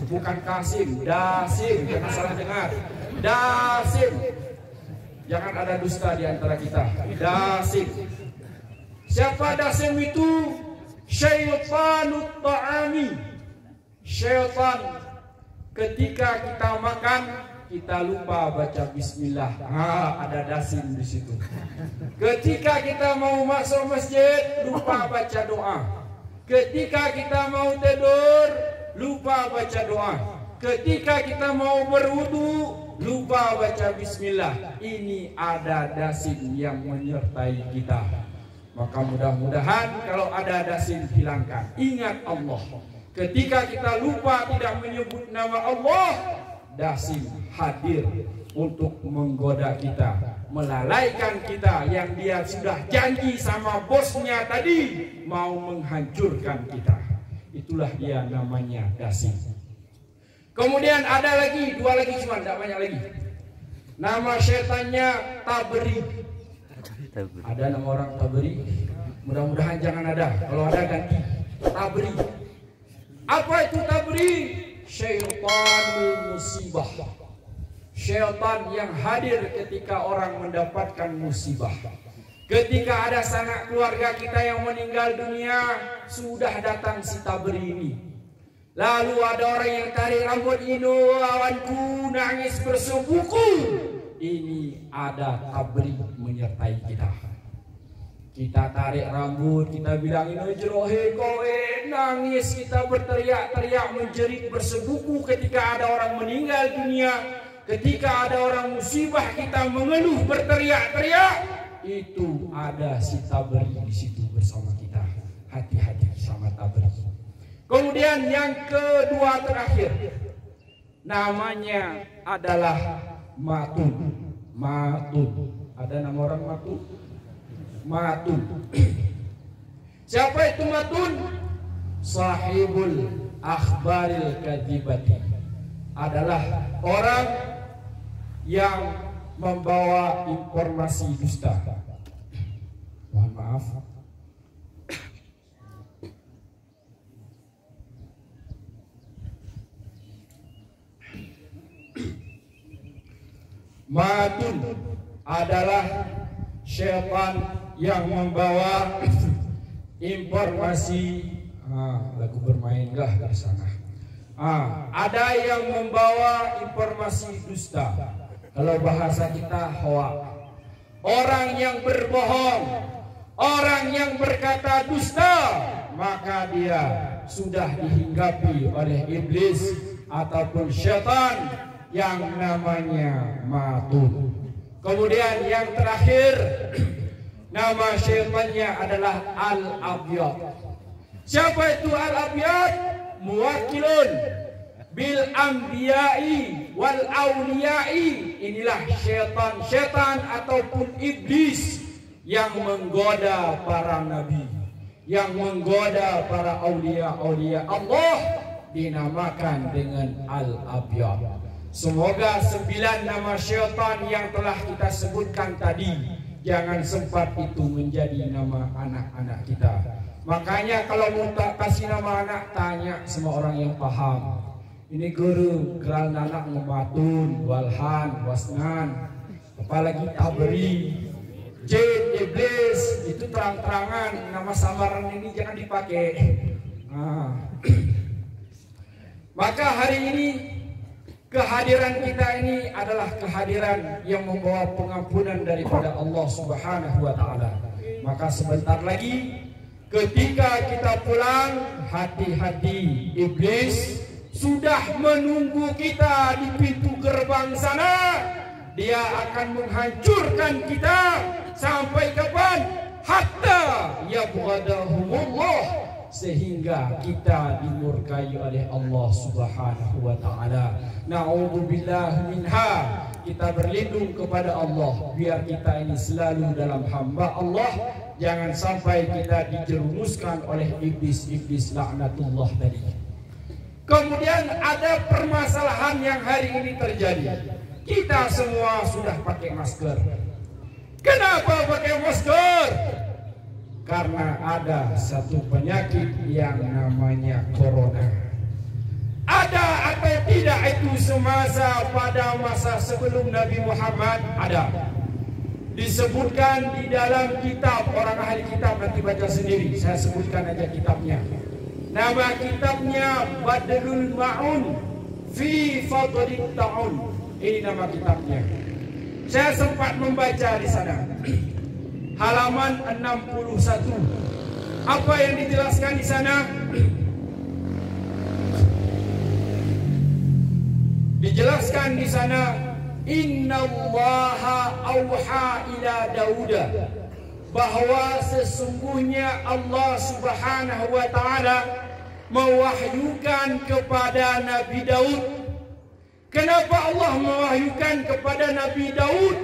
bukan Kasim, Dasim, jangan salah dengar. Dasim, jangan ada dusta di antara kita. Dasim. Siapa Dasim itu? Syaitanut ta'ami. Syaitan ketika kita makan kita lupa baca bismillah. Ada Dasim di situ. Ketika kita mau masuk masjid lupa baca doa. Ketika kita mau tidur lupa baca doa. Ketika kita mau berwudu lupa baca bismillah. Ini ada Dasim yang menyertai kita. Maka mudah-mudahan kalau ada Dasim hilangkan. Ingat Allah. Ketika kita lupa tidak menyebut nama Allah, Dasim hadir untuk menggoda kita, melalaikan kita yang dia sudah janji sama bosnya tadi mau menghancurkan kita. Itulah dia namanya Dasim. Kemudian ada lagi, dua lagi, cuma tidak banyak lagi. Nama syaitannya Tabri. Ada nama orang Tabri? Mudah-mudahan jangan ada. Kalau ada ganti. Tabri. Apa itu Tabri? Syaitanul musibah. Syaitan yang hadir ketika orang mendapatkan musibah. Ketika ada sanak keluarga kita yang meninggal dunia, sudah datang si Tabri ini. Lalu ada orang yang tarik rambut, ini lawanku nangis bersebuku. Ini ada Tabri menyertai kita. Kita tarik rambut, kita bilang ini jerohe kowe, nangis, kita berteriak-teriak menjerit bersebuku ketika ada orang meninggal dunia, ketika ada orang musibah kita mengeluh berteriak-teriak, itu ada si Tabri di situ bersama kita. Hati-hati sama Tabri. Kemudian yang kedua terakhir, namanya adalah Matun. Matun. Ada nama orang Matun? Matun. Siapa itu Matun? Sahibul akhbaril kadhibati. Adalah orang yang membawa informasi dusta. Mohon maaf. Matun adalah syaitan yang membawa informasi. Lagu bermain gah di sana. Ada yang membawa informasi dusta. Kalau bahasa kita hoak. Orang yang berbohong, orang yang berkata dusta, maka dia sudah dihinggapi oleh iblis ataupun syaitan yang namanya Matun. Kemudian yang terakhir, nama syaitannya adalah Al-Abyad. Siapa itu Al-Abyad? Muwakilun bil anbiya'i wal awliya'i. Inilah syaitan ataupun iblis yang menggoda para nabi, yang menggoda para aulia-aulia Allah, dinamakan dengan Al-Abyad. Semoga 9 nama syaitan yang telah kita sebutkan tadi jangan sempat itu menjadi nama anak-anak kita. Makanya kalau mau tak kasih nama anak, tanya sama orang yang paham. Ini guru keral anak Matun, Walhan, Wasnan, apalagi Tabri, Jin, Iblis, itu terang-terangan nama samaran ini jangan dipakai. Maka hari ini kehadiran kita ini adalah kehadiran yang membawa pengampunan daripada Allah Subhanahu wa taala. Maka sebentar lagi ketika kita pulang, hati-hati, iblis sudah menunggu kita di pintu gerbang sana. Dia akan menghancurkan kita sampai kapan? Hatta yabghadahumullah, sehingga kita dimurkai oleh Allah Subhanahu wa taala. Na'udzubillah minha. Kita berlindung kepada Allah biar kita ini selalu dalam hamba Allah. Jangan sampai kita dijerumuskan oleh iblis-iblis laknatullah tadi. Kemudian ada permasalahan yang hari ini terjadi. Kita semua sudah pakai masker. Kenapa pakai masker? Karena ada satu penyakit yang namanya corona. Ada atau tidak itu semasa pada masa sebelum Nabi Muhammad? Ada. Disebutkan di dalam kitab, orang ahli kitab nanti baca sendiri. Saya sebutkan aja kitabnya. Nama kitabnya Badrul Ma'un fi Fadlit Ta'un. Ini nama kitabnya. Saya sempat membaca di sana. Halaman 61. Apa yang dijelaskan di sana? Dijelaskan di sana, innallaha auha ila Dauda, bahwa sesungguhnya Allah Subhanahu wa taala mewahyukan kepada Nabi Daud. Kenapa Allah mewahyukan kepada Nabi Daud?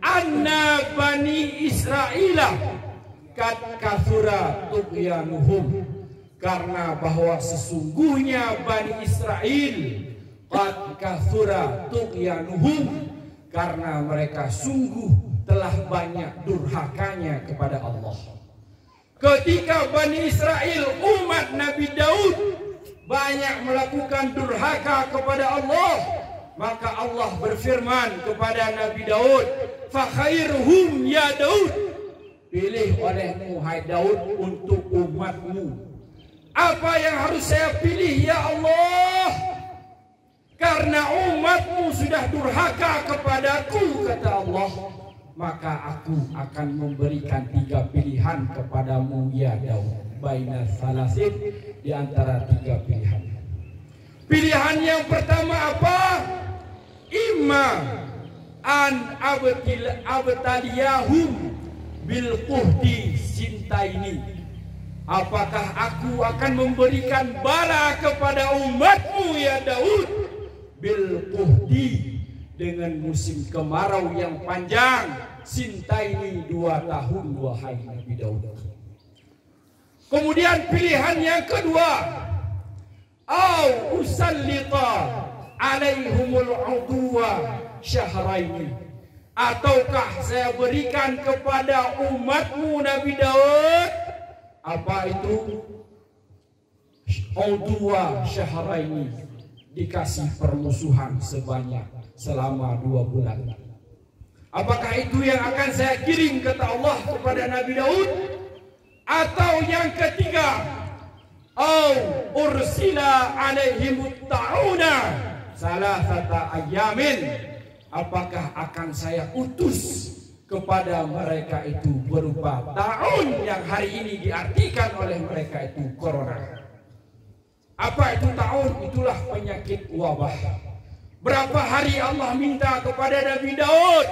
Anna bani Israila kad kathura tughyanuhum, karena bahwa sesungguhnya Bani Israel qad kathura tughyanuhum, karena mereka sungguh telah banyak durhakanya kepada Allah. Ketika Bani Israel umat Nabi Daud banyak melakukan durhaka kepada Allah, maka Allah berfirman kepada Nabi Daud, fa khairuhum ya Daud, pilih olehmu hai Daud untuk umatmu. Apa yang harus saya pilih ya Allah? Karena umatmu sudah durhaka kepadaku, kata Allah, maka aku akan memberikan 3 pilihan kepadamu ya Daud. Baina salasin, di antara 3 pilihan. Pilihan yang pertama apa? Imma an abtaliyahum bil quhdi sintaini. Apakah aku akan memberikan bala kepada umatmu ya Daud bil quhdi, dengan musim kemarau yang panjang, sintaini 2 tahun wahai Nabi Daud. Kemudian pilihan yang kedua, au usallita alaihumul udwa syahraini, ataukah saya berikan kepada umatmu Nabi Daud apa itu udwa syahraini, dikasih permusuhan selama 2 bulan. Apakah itu yang akan saya kirim, kata Allah kepada Nabi Daud? Atau yang ketiga, au ursila alaihimut ta'una salasata ayamin, apakah akan saya utus kepada mereka itu berupa ta'un, yang hari ini diartikan oleh mereka itu corona. Apa itu ta'un? Itulah penyakit wabah. Berapa hari Allah minta kepada Nabi Daud?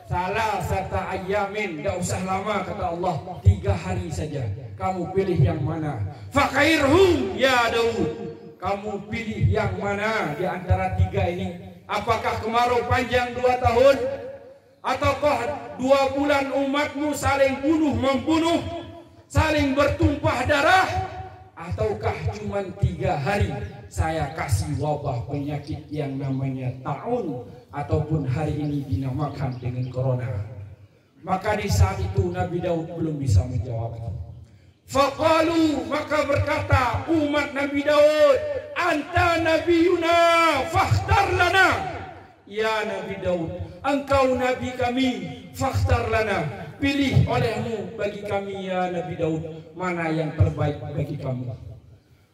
Salasata ayamin, tidak usah lama, kata Allah, 3 hari saja. Kamu pilih yang mana? Fakhairhum ya Daud, kamu pilih yang mana di antara 3 ini? Apakah kemarau panjang 2 tahun? Ataukah 2 bulan umatmu saling bunuh-membunuh, saling bertumpah darah? Ataukah cuma 3 hari saya kasih wabah penyakit yang namanya ta'un, ataupun hari ini dinamakan dengan corona? Maka di saat itu Nabi Daud belum bisa menjawab. Faqalu, maka berkata umat Nabi Daud, anta nabiyuna fakhtar lana, ya Nabi Daud, engkau nabi kami, fakhtar lana, pilih olehmu bagi kami ya Nabi Daud, mana yang terbaik bagi kamu.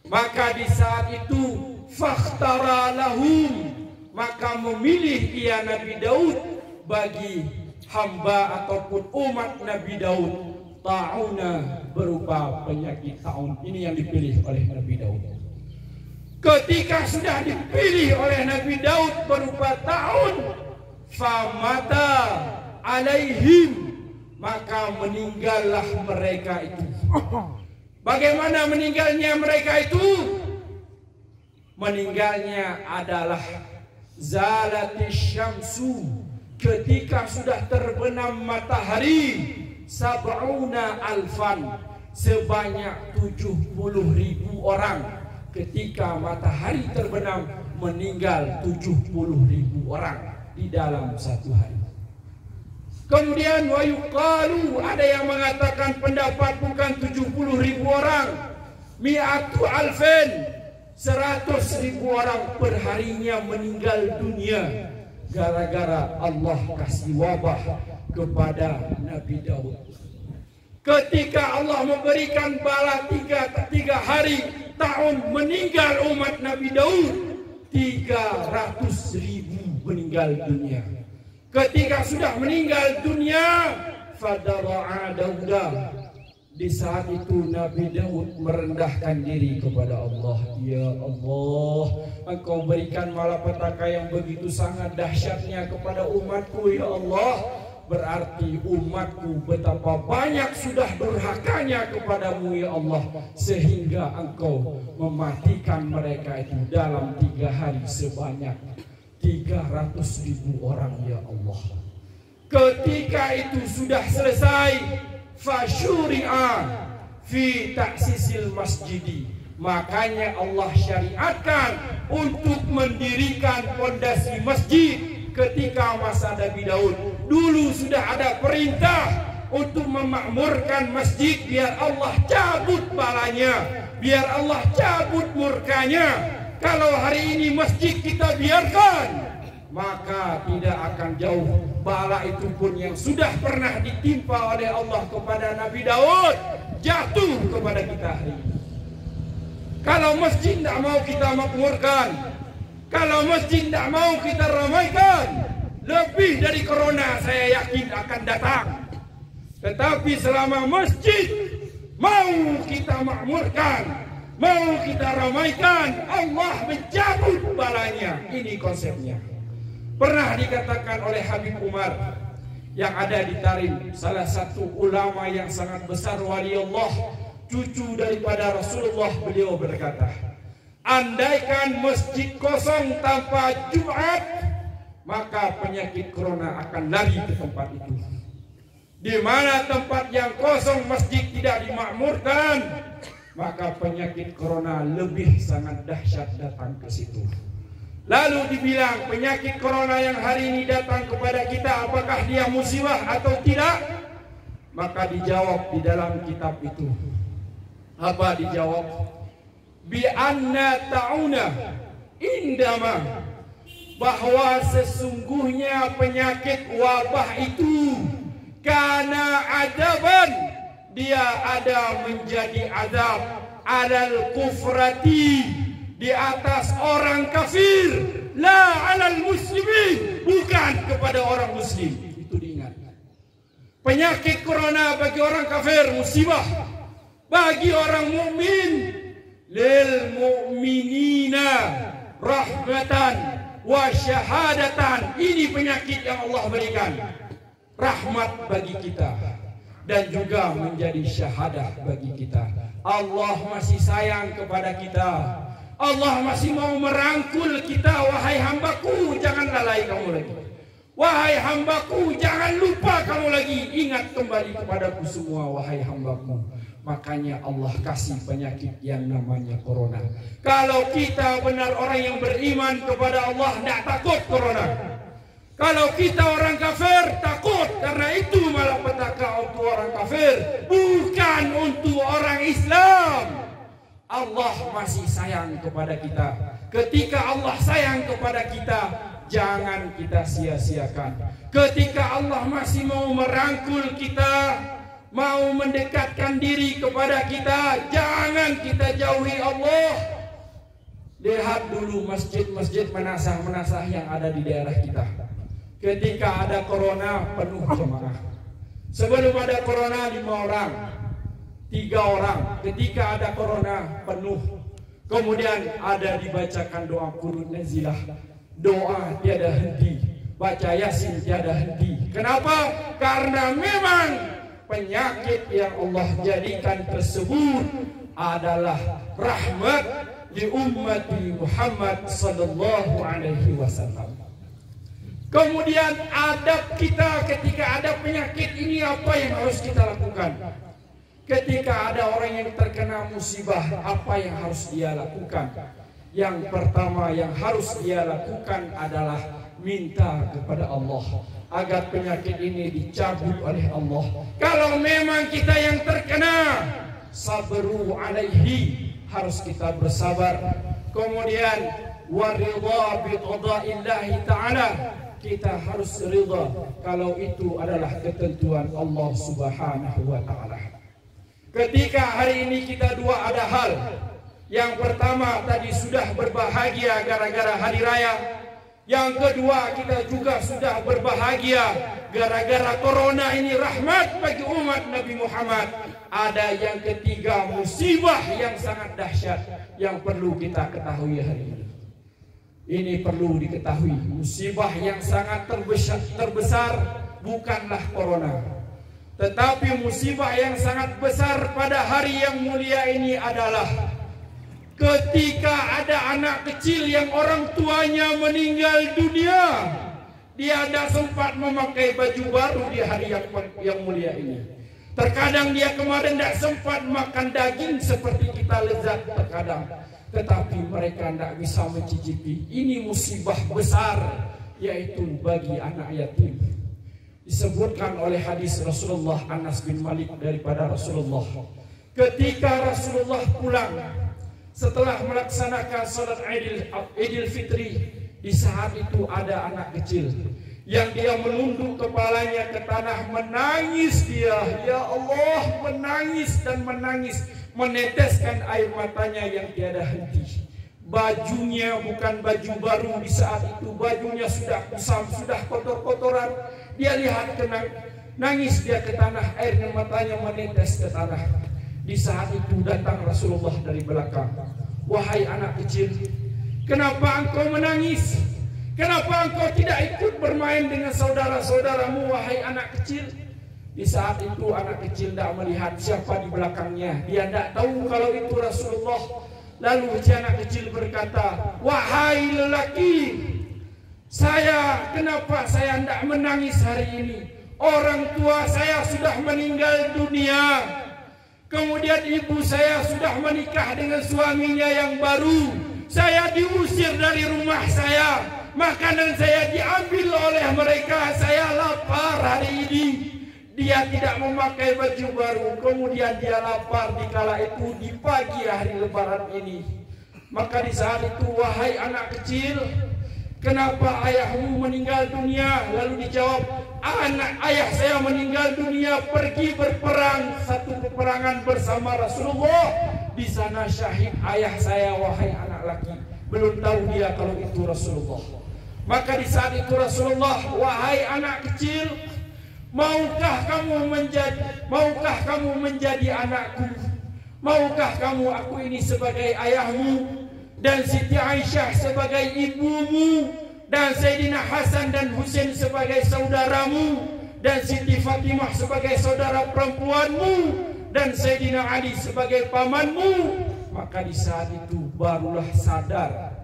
Maka di saat itu fakhtara lahum, maka memilih ia Nabi Daud bagi hamba ataupun umat Nabi Daud ta'una, berupa penyakit ta'un. Ini yang dipilih oleh Nabi Daud. Ketika sudah dipilih oleh Nabi Daud berupa ta'un, famata alaihim, maka meninggallah mereka itu. Bagaimana meninggalnya mereka itu? Meninggalnya adalah zalatis syamsu, ketika sudah terbenam matahari, sab'una alfan, sebanyak 70.000 orang. Ketika matahari terbenam, meninggal 70.000 orang di dalam 1 hari. Kemudian wa yuqalu, ada yang mengatakan pendapat bukan 70.000 orang, mi'atu alfen, 100.000 orang perharinya meninggal dunia gara-gara Allah kasih wabah kepada Nabi Daud. Ketika Allah memberikan bala 3 hari tahun, meninggal umat Nabi Daud 300.000 meninggal dunia. Ketika sudah meninggal dunia, fadara'a Dauda, di saat itu Nabi Daud merendahkan diri kepada Allah. Ya Allah, Engkau berikan malapetaka yang begitu sangat dahsyatnya kepada umatku ya Allah. berarti umatku betapa banyak sudah durhakanya kepadamu ya Allah, sehingga engkau mematikan mereka itu dalam 3 hari sebanyak 300.000 orang ya Allah. Ketika itu sudah selesai, fasyuri'a fi ta'sisil masjidi, makanya Allah syariatkan untuk mendirikan pondasi masjid ketika masa Nabi Daud. Dulu sudah ada perintah untuk memakmurkan masjid biar Allah cabut balanya, biar Allah cabut murkanya. Kalau hari ini masjid kita biarkan, maka tidak akan jauh bala itu pun yang sudah pernah ditimpa oleh Allah kepada Nabi Daud jatuh kepada kita hari ini. Kalau masjid tidak mau kita makmurkan, kalau masjid tidak mau kita ramaikan, lebih dari corona saya yakin akan datang. Tetapi selama masjid mau kita makmurkan, mau kita ramaikan, Allah mencabut balanya. Ini konsepnya. Pernah dikatakan oleh Habib Umar yang ada di Tarim, salah satu ulama yang sangat besar wali Allah, cucu daripada Rasulullah, beliau berkata, andaikan masjid kosong tanpa Jumat, maka penyakit corona akan lari ke tempat itu. Di mana tempat yang kosong masjid tidak dimakmurkan, maka penyakit corona lebih sangat dahsyat datang ke situ. Lalu dibilang penyakit corona yang hari ini datang kepada kita, apakah dia musibah atau tidak? Maka dijawab di dalam kitab itu. Apa dijawab? Bi anna ta'una indama, bahwa sesungguhnya penyakit wabah itu karena adaban, dia ada menjadi azab alal kufrati, di atas orang kafir, la alal muslimin, bukan kepada orang muslim. Itu diingat. Penyakit corona bagi orang kafir musibah, bagi orang mukmin lil mu'minina rahmatan wa syahadatan. Ini penyakit yang Allah berikan, rahmat bagi kita dan juga menjadi syahadah bagi kita. Allah masih sayang kepada kita, Allah masih mau merangkul kita. Wahai hambaku, jangan lalai kamu lagi. Wahai hambaku, jangan lupa kamu lagi. Ingat kembali kepadaku semua, wahai hambaku. Makanya Allah kasih penyakit yang namanya corona. Kalau kita benar orang yang beriman kepada Allah, tidak takut corona. Kalau kita orang kafir, takut. Karena itu malapetaka untuk orang kafir, bukan untuk orang Islam. Allah masih sayang kepada kita. Ketika Allah sayang kepada kita, jangan kita sia-siakan. Ketika Allah masih mau merangkul kita, mau mendekatkan diri kepada kita, jangan kita jauhi Allah. Lihat dulu masjid-masjid menasah-menasah yang ada di daerah kita. Ketika ada corona, penuh jemaah. Sebelum ada corona 5 orang, 3 orang. Ketika ada corona, penuh. Kemudian ada dibacakan doa qunut nazilah, doa tiada henti, baca yasin tiada henti. Kenapa? Karena memang penyakit yang Allah jadikan tersebut adalah rahmat di umat Muhammad sallallahu alaihi wasallam. Kemudian adab kita ketika ada penyakit ini, apa yang harus kita lakukan? Ketika ada orang yang terkena musibah, apa yang harus dia lakukan? Yang pertama yang harus dia lakukan adalah minta kepada Allah agar penyakit ini dicabut oleh Allah. Kalau memang kita yang terkena, sabru alaihi, harus kita bersabar. Kemudian waridha bi qada'illahi ta'ala, kita harus ridha kalau itu adalah ketentuan Allah Subhanahu wa taala. Ketika hari ini kita dua ada hal. Yang pertama tadi sudah berbahagia gara-gara hari raya. Yang kedua kita juga sudah berbahagia gara-gara corona ini rahmat bagi umat Nabi Muhammad. Ada yang ketiga, musibah yang sangat dahsyat yang perlu kita ketahui hari ini. Ini perlu diketahui, musibah yang sangat terbesar, bukanlah corona. Tetapi musibah yang sangat besar pada hari yang mulia ini adalah ketika ada anak kecil yang orang tuanya meninggal dunia. Dia tidak sempat memakai baju baru di hari yang mulia ini. Terkadang dia kemarin tidak sempat makan daging seperti kita lezat terkadang. Tetapi mereka tidak bisa mencicipi. Ini musibah besar, yaitu bagi anak yatim. Disebutkan oleh hadis Rasulullah Anas bin Malik daripada Rasulullah. Ketika Rasulullah pulang setelah melaksanakan salat Idul Fitri, di saat itu ada anak kecil yang dia menunduk kepalanya ke tanah, menangis dia, ya Allah, menangis dan menangis, meneteskan air matanya yang tiada henti. Bajunya bukan baju baru di saat itu, bajunya sudah kusam, sudah kotor-kotoran. Dia lihat nangis dia ke tanah, air matanya menetes ke tanah. Di saat itu datang Rasulullah dari belakang. Wahai anak kecil, kenapa engkau menangis? Kenapa engkau tidak ikut bermain dengan saudara-saudaramu, wahai anak kecil? Di saat itu anak kecil tidak melihat siapa di belakangnya. Dia tidak tahu kalau itu Rasulullah. Lalu si anak kecil berkata, wahai lelaki, kenapa saya tidak menangis hari ini? Orang tua saya sudah meninggal dunia. Kemudian ibu saya sudah menikah dengan suaminya yang baru. Saya diusir dari rumah saya. Makanan saya diambil oleh mereka. Saya lapar hari ini. Dia tidak memakai baju baru. Kemudian dia lapar di kala itu di pagi hari lebaran ini. Maka di saat itu, wahai anak kecil, kenapa ayahmu meninggal dunia? Lalu dijawab, ayah saya meninggal dunia pergi berperang satu peperangan bersama Rasulullah. Di sana syahid ayah saya, wahai anak laki. Belum tahu dia kalau itu Rasulullah. Maka di saat itu Rasulullah, wahai anak kecil, maukah kamu menjadi anakku? Maukah kamu aku ini sebagai ayahmu, dan Siti Aisyah sebagai ibumu, dan Sayyidina Hasan dan Husain sebagai saudaramu, dan Siti Fatimah sebagai saudara perempuanmu, dan Sayyidina Ali sebagai pamanmu? Maka di saat itu barulah sadar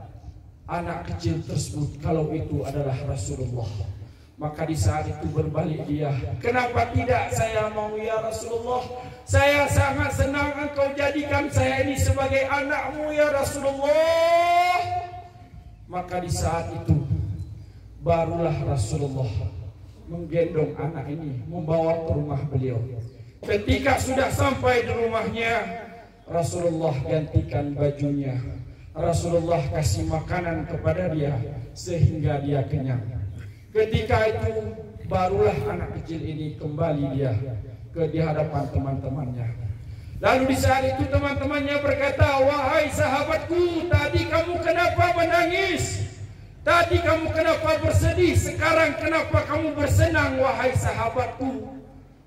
anak kecil tersebut kalau itu adalah Rasulullah. Maka di saat itu berbalik dia, kenapa tidak saya mau ya Rasulullah? Saya sangat senang engkau jadikan saya ini sebagai anakmu ya Rasulullah. Maka di saat itu barulah Rasulullah menggendong anak ini, membawa ke rumah beliau. Ketika sudah sampai di rumahnya, Rasulullah gantikan bajunya. Rasulullah kasih makanan kepada dia sehingga dia kenyang. Ketika itu barulah anak kecil ini kembali dia ke di hadapan teman-temannya. Lalu di saat itu teman-temannya berkata, wahai sahabatku, tadi kamu kenapa menangis? Tadi kamu kenapa bersedih? Sekarang kenapa kamu bersenang, wahai sahabatku?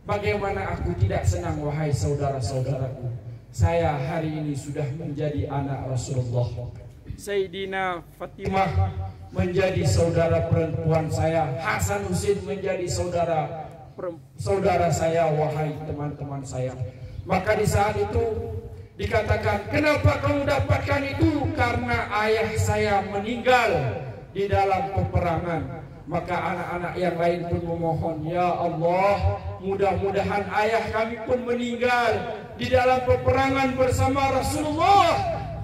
Bagaimana aku tidak senang, wahai saudara-saudaraku? Saya hari ini sudah menjadi anak Rasulullah. Sayyidina Fatimah menjadi saudara perempuan saya. Hasan Husain menjadi saudara saya, wahai teman-teman saya. Maka di saat itu dikatakan, kenapa kamu dapatkan itu? Karena ayah saya meninggal di dalam peperangan. Maka anak-anak yang lain pun memohon, ya Allah, mudah-mudahan ayah kami pun meninggal di dalam peperangan bersama Rasulullah,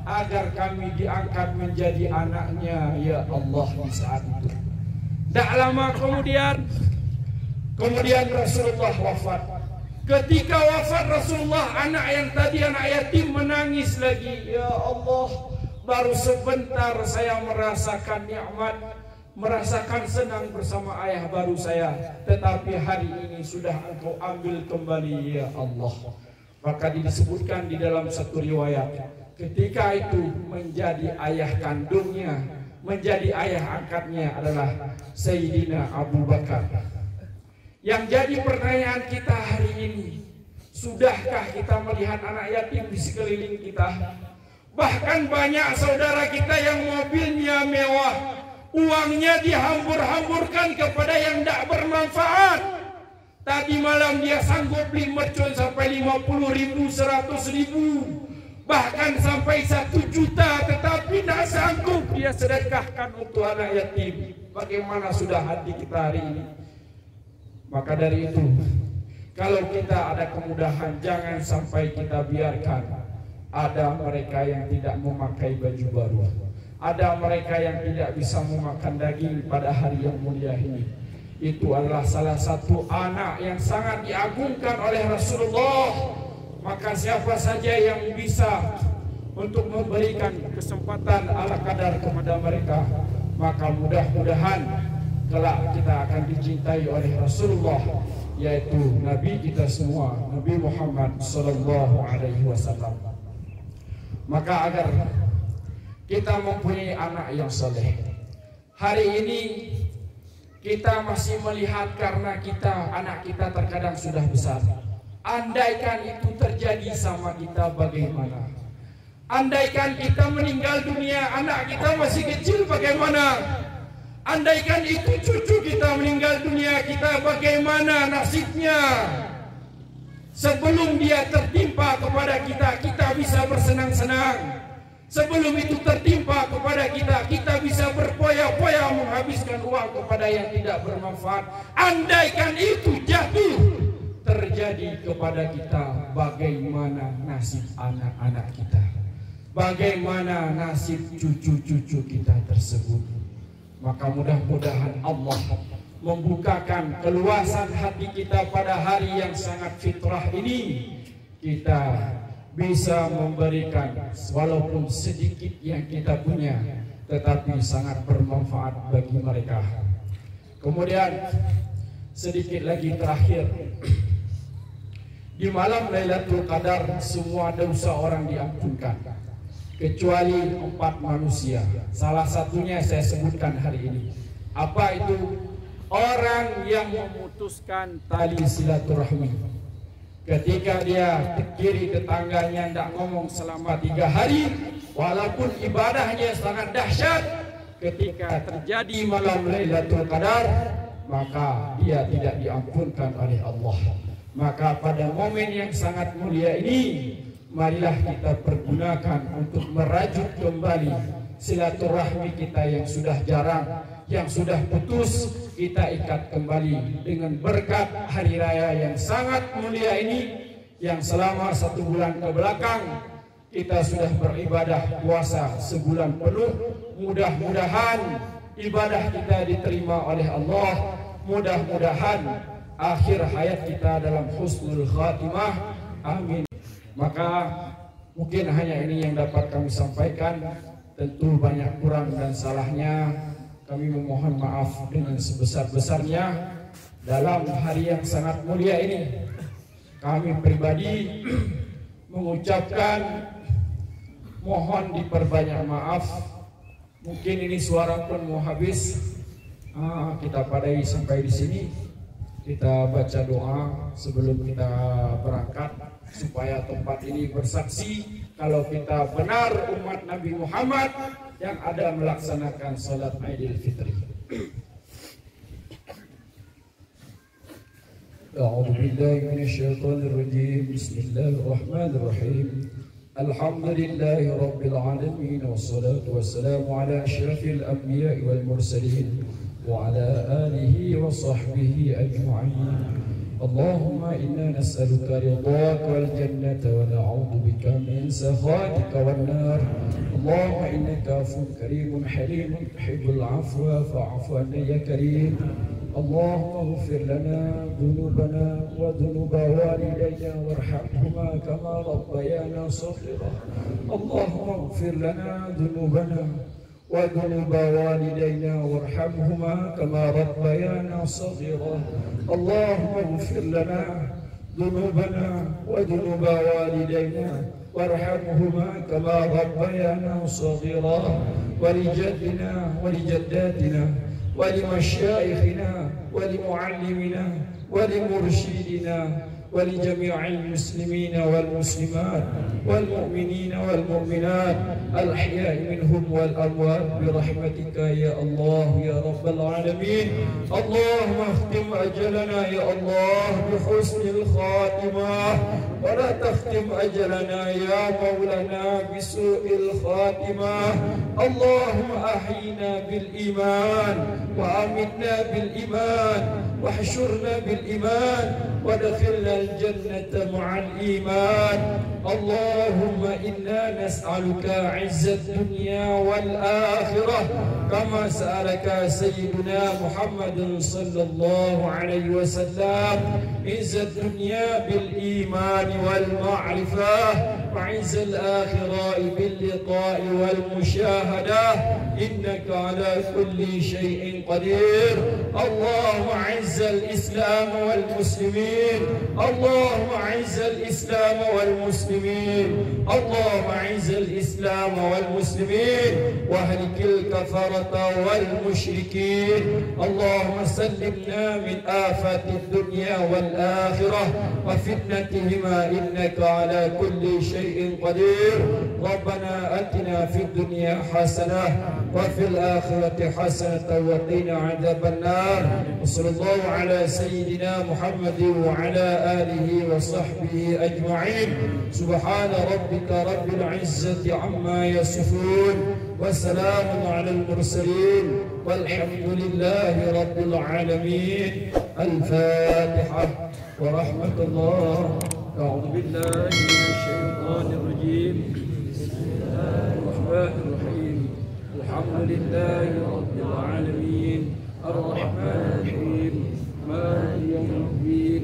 agar kami diangkat menjadi anaknya ya Allah di saat itu. Tak lama kemudian Rasulullah wafat. Ketika wafat Rasulullah, anak yang tadi anak yatim menangis lagi, ya Allah, baru sebentar saya merasakan nikmat, merasakan senang bersama ayah baru saya, tetapi hari ini sudah engkau ambil kembali ya Allah. Maka disebutkan di dalam satu riwayat, ketika itu menjadi ayah kandungnya, menjadi ayah angkatnya adalah Sayyidina Abu Bakar. Yang jadi pertanyaan kita hari ini, sudahkah kita melihat anak yatim di sekeliling kita? Bahkan banyak saudara kita yang mobilnya mewah, uangnya dihambur-hamburkan kepada yang tidak bermanfaat. Tadi malam dia sanggup beli mercon sampai 50.000, 100.000, bahkan sampai 1 juta, tetapi tidak sanggup dia sedekahkan untuk anak yatim. Bagaimana sudah hati kita hari ini? Maka dari itu, kalau kita ada kemudahan, jangan sampai kita biarkan ada mereka yang tidak memakai baju baru, ada mereka yang tidak bisa memakan daging pada hari yang mulia ini. Itu adalah salah satu anak yang sangat diagungkan oleh Rasulullah. Maka siapa saja yang bisa untuk memberikan kesempatan ala kadar kepada mereka, maka mudah-mudahan kelak kita akan dicintai oleh Rasulullah, yaitu Nabi kita semua, Nabi Muhammad sallallahu alaihi wasallam. Maka agar kita mempunyai anak yang saleh, hari ini kita masih melihat karena anak kita terkadang sudah besar. Andaikan itu terjadi sama kita bagaimana? Andaikan kita meninggal dunia, anak kita masih kecil bagaimana? Andaikan itu cucu kita meninggal dunia, kita bagaimana nasibnya? Sebelum dia tertimpa kepada kita, kita bisa bersenang-senang. Sebelum itu tertimpa kepada kita, kita bisa berpoya-poya menghabiskan uang kepada yang tidak bermanfaat. Andaikan itu jatuh terjadi kepada kita, bagaimana nasib anak-anak kita? Bagaimana nasib cucu-cucu kita tersebut? Maka mudah-mudahan Allah membukakan keluasan hati kita pada hari yang sangat fitrah ini. Kita bisa memberikan walaupun sedikit yang kita punya, tetapi sangat bermanfaat bagi mereka. Kemudian sedikit lagi terakhir, di malam Lailatul Qadar semua dosa orang diampunkan kecuali 4 manusia. Salah satunya saya sebutkan hari ini. Apa itu? Orang yang memutuskan tali silaturahmi. Ketika dia kiri tetangganya tidak ngomong selama 3 hari, walaupun ibadahnya sangat dahsyat, ketika terjadi malam Lailatul Qadar, maka dia tidak diampunkan oleh Allah. Maka pada momen yang sangat mulia ini, marilah kita pergunakan untuk merajut kembali silaturahmi kita yang sudah jarang, yang sudah putus, kita ikat kembali dengan berkat hari raya yang sangat mulia ini, yang selama 1 bulan ke belakang kita sudah beribadah puasa sebulan penuh. Mudah-mudahan ibadah kita diterima oleh Allah. Mudah-mudahan akhir hayat kita dalam husnul khatimah. Amin. Maka mungkin hanya ini yang dapat kami sampaikan. Tentu banyak kurang dan salahnya, kami memohon maaf dengan sebesar-besarnya. Dalam hari yang sangat mulia ini, kami pribadi mengucapkan mohon diperbanyak maaf. Mungkin ini suara pun mau habis. Kita padai sampai di sini. Kita baca doa sebelum kita berangkat, supaya tempat ini bersaksi kalau kita benar umat Nabi Muhammad yang ada melaksanakan salat Idul Fitri. A'udzu billahi minasyaitonir rajim. Bismillahirrahmanirrahim. Alhamdulillahi rabbil alamin, wassalatu wassalamu ala asyrafil anbiya'i wal mursalin wa ala alihi wa sahbihi ajma'in. اللهم إنا نسألك رضاك والجنة ونعوذ بك من سخطك والنار. اللهم إنك عفو كريم حليم تحب العفو فاعف عنا يا كريم. اللهم اغفر لنا ذنوبنا وذنوب والدينا وارحمهما كما ربيانا صغيرا. اللهم اغفر لنا ذنوبنا وذنوب والدينا وارحمهما كما ربيانا صغيرا. اللهم اغفر لنا ذنوبنا وذنوب والدينا وارحمهما كما ربيانا صغيرا. ولجدنا ولجداتنا ولمشايخنا ولمعلمنا ولمرشدنا ولجميع المسلمين والمسلمات والمؤمنين والمؤمنات الأحياء منهم والأموات برحمتك يا الله يا رب العالمين. اللهم اختم أجلنا يا الله بحسن الخاتمة، ولا تختم أجلنا يا مولانا بسوء الخاتمة. اللهم أحينا بالإيمان وأمتنا بالإيمان واحشرنا بالإيمان وادخلنا الجنة مع الإيمان. اللهم إنا نسألك عز الدنيا والآخرة كما سألك سيدنا محمد صلى الله عليه وسلم، عز الدنيا بالإيمان والمعرفة، وعز الآخرة باللقاء والمشاهدة، إنك على كل شيء قدير. اللهم عز الإسلام والمسلمين، اللهم عز الإسلام والمسلمين، اللهم عز الإسلام والمسلمين واهلك الكفرة والمشركين. اللهم سلمنا من آفات الدنيا والآخرة وفتنتهما إنك على كل شيء قدير. ربنا آتنا في الدنيا حسنة وفي الآخرة حسنة وقنا عذاب النار. وصلى الله على سيدنا محمد وعلى آله وصحبه أجمعين. سبحان ربك رب العزة عما يصفون وسلام على المرسلين والحمد لله رب العالمين. الفاتحة ورحمة الله. أعوذ بالله من الشيطان الرجيم. بسم الله الرحمن الرحيم. الحمد لله رب العالمين الرحمن الرحيم مالك يوم الدين.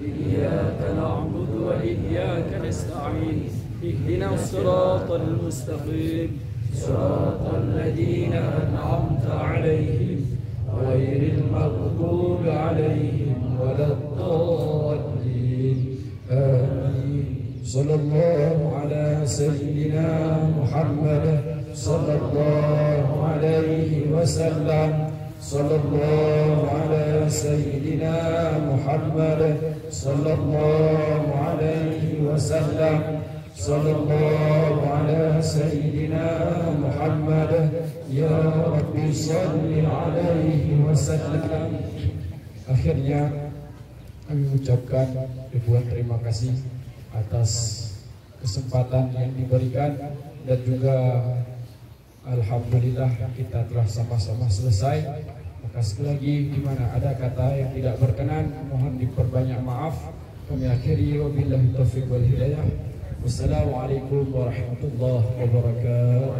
إياك نعبد وإياك نستعين. اهدنا الصراط المستقيم صراط الذين أنعمت عليهم غير المغضوب عليهم ولا الضالين. آمين. صلى الله على سيدنا محمد صلى الله عليه وسلم. صلى الله على سيدنا محمد صلى الله عليه وسلم. صلى الله على سيدنا محمد يا ربي صل عليه وسلم. Akhirnya kami mengucapkan ribuan terima kasih atas kesempatan yang diberikan, dan juga alhamdulillah kita telah sama-sama selesai. Maka sekali lagi, di mana ada kata yang tidak berkenan, mohon diperbanyak maaf. Kami akhiri wabillahi taufiq wal hidayah. Wassalamualaikum warahmatullahi wabarakatuh.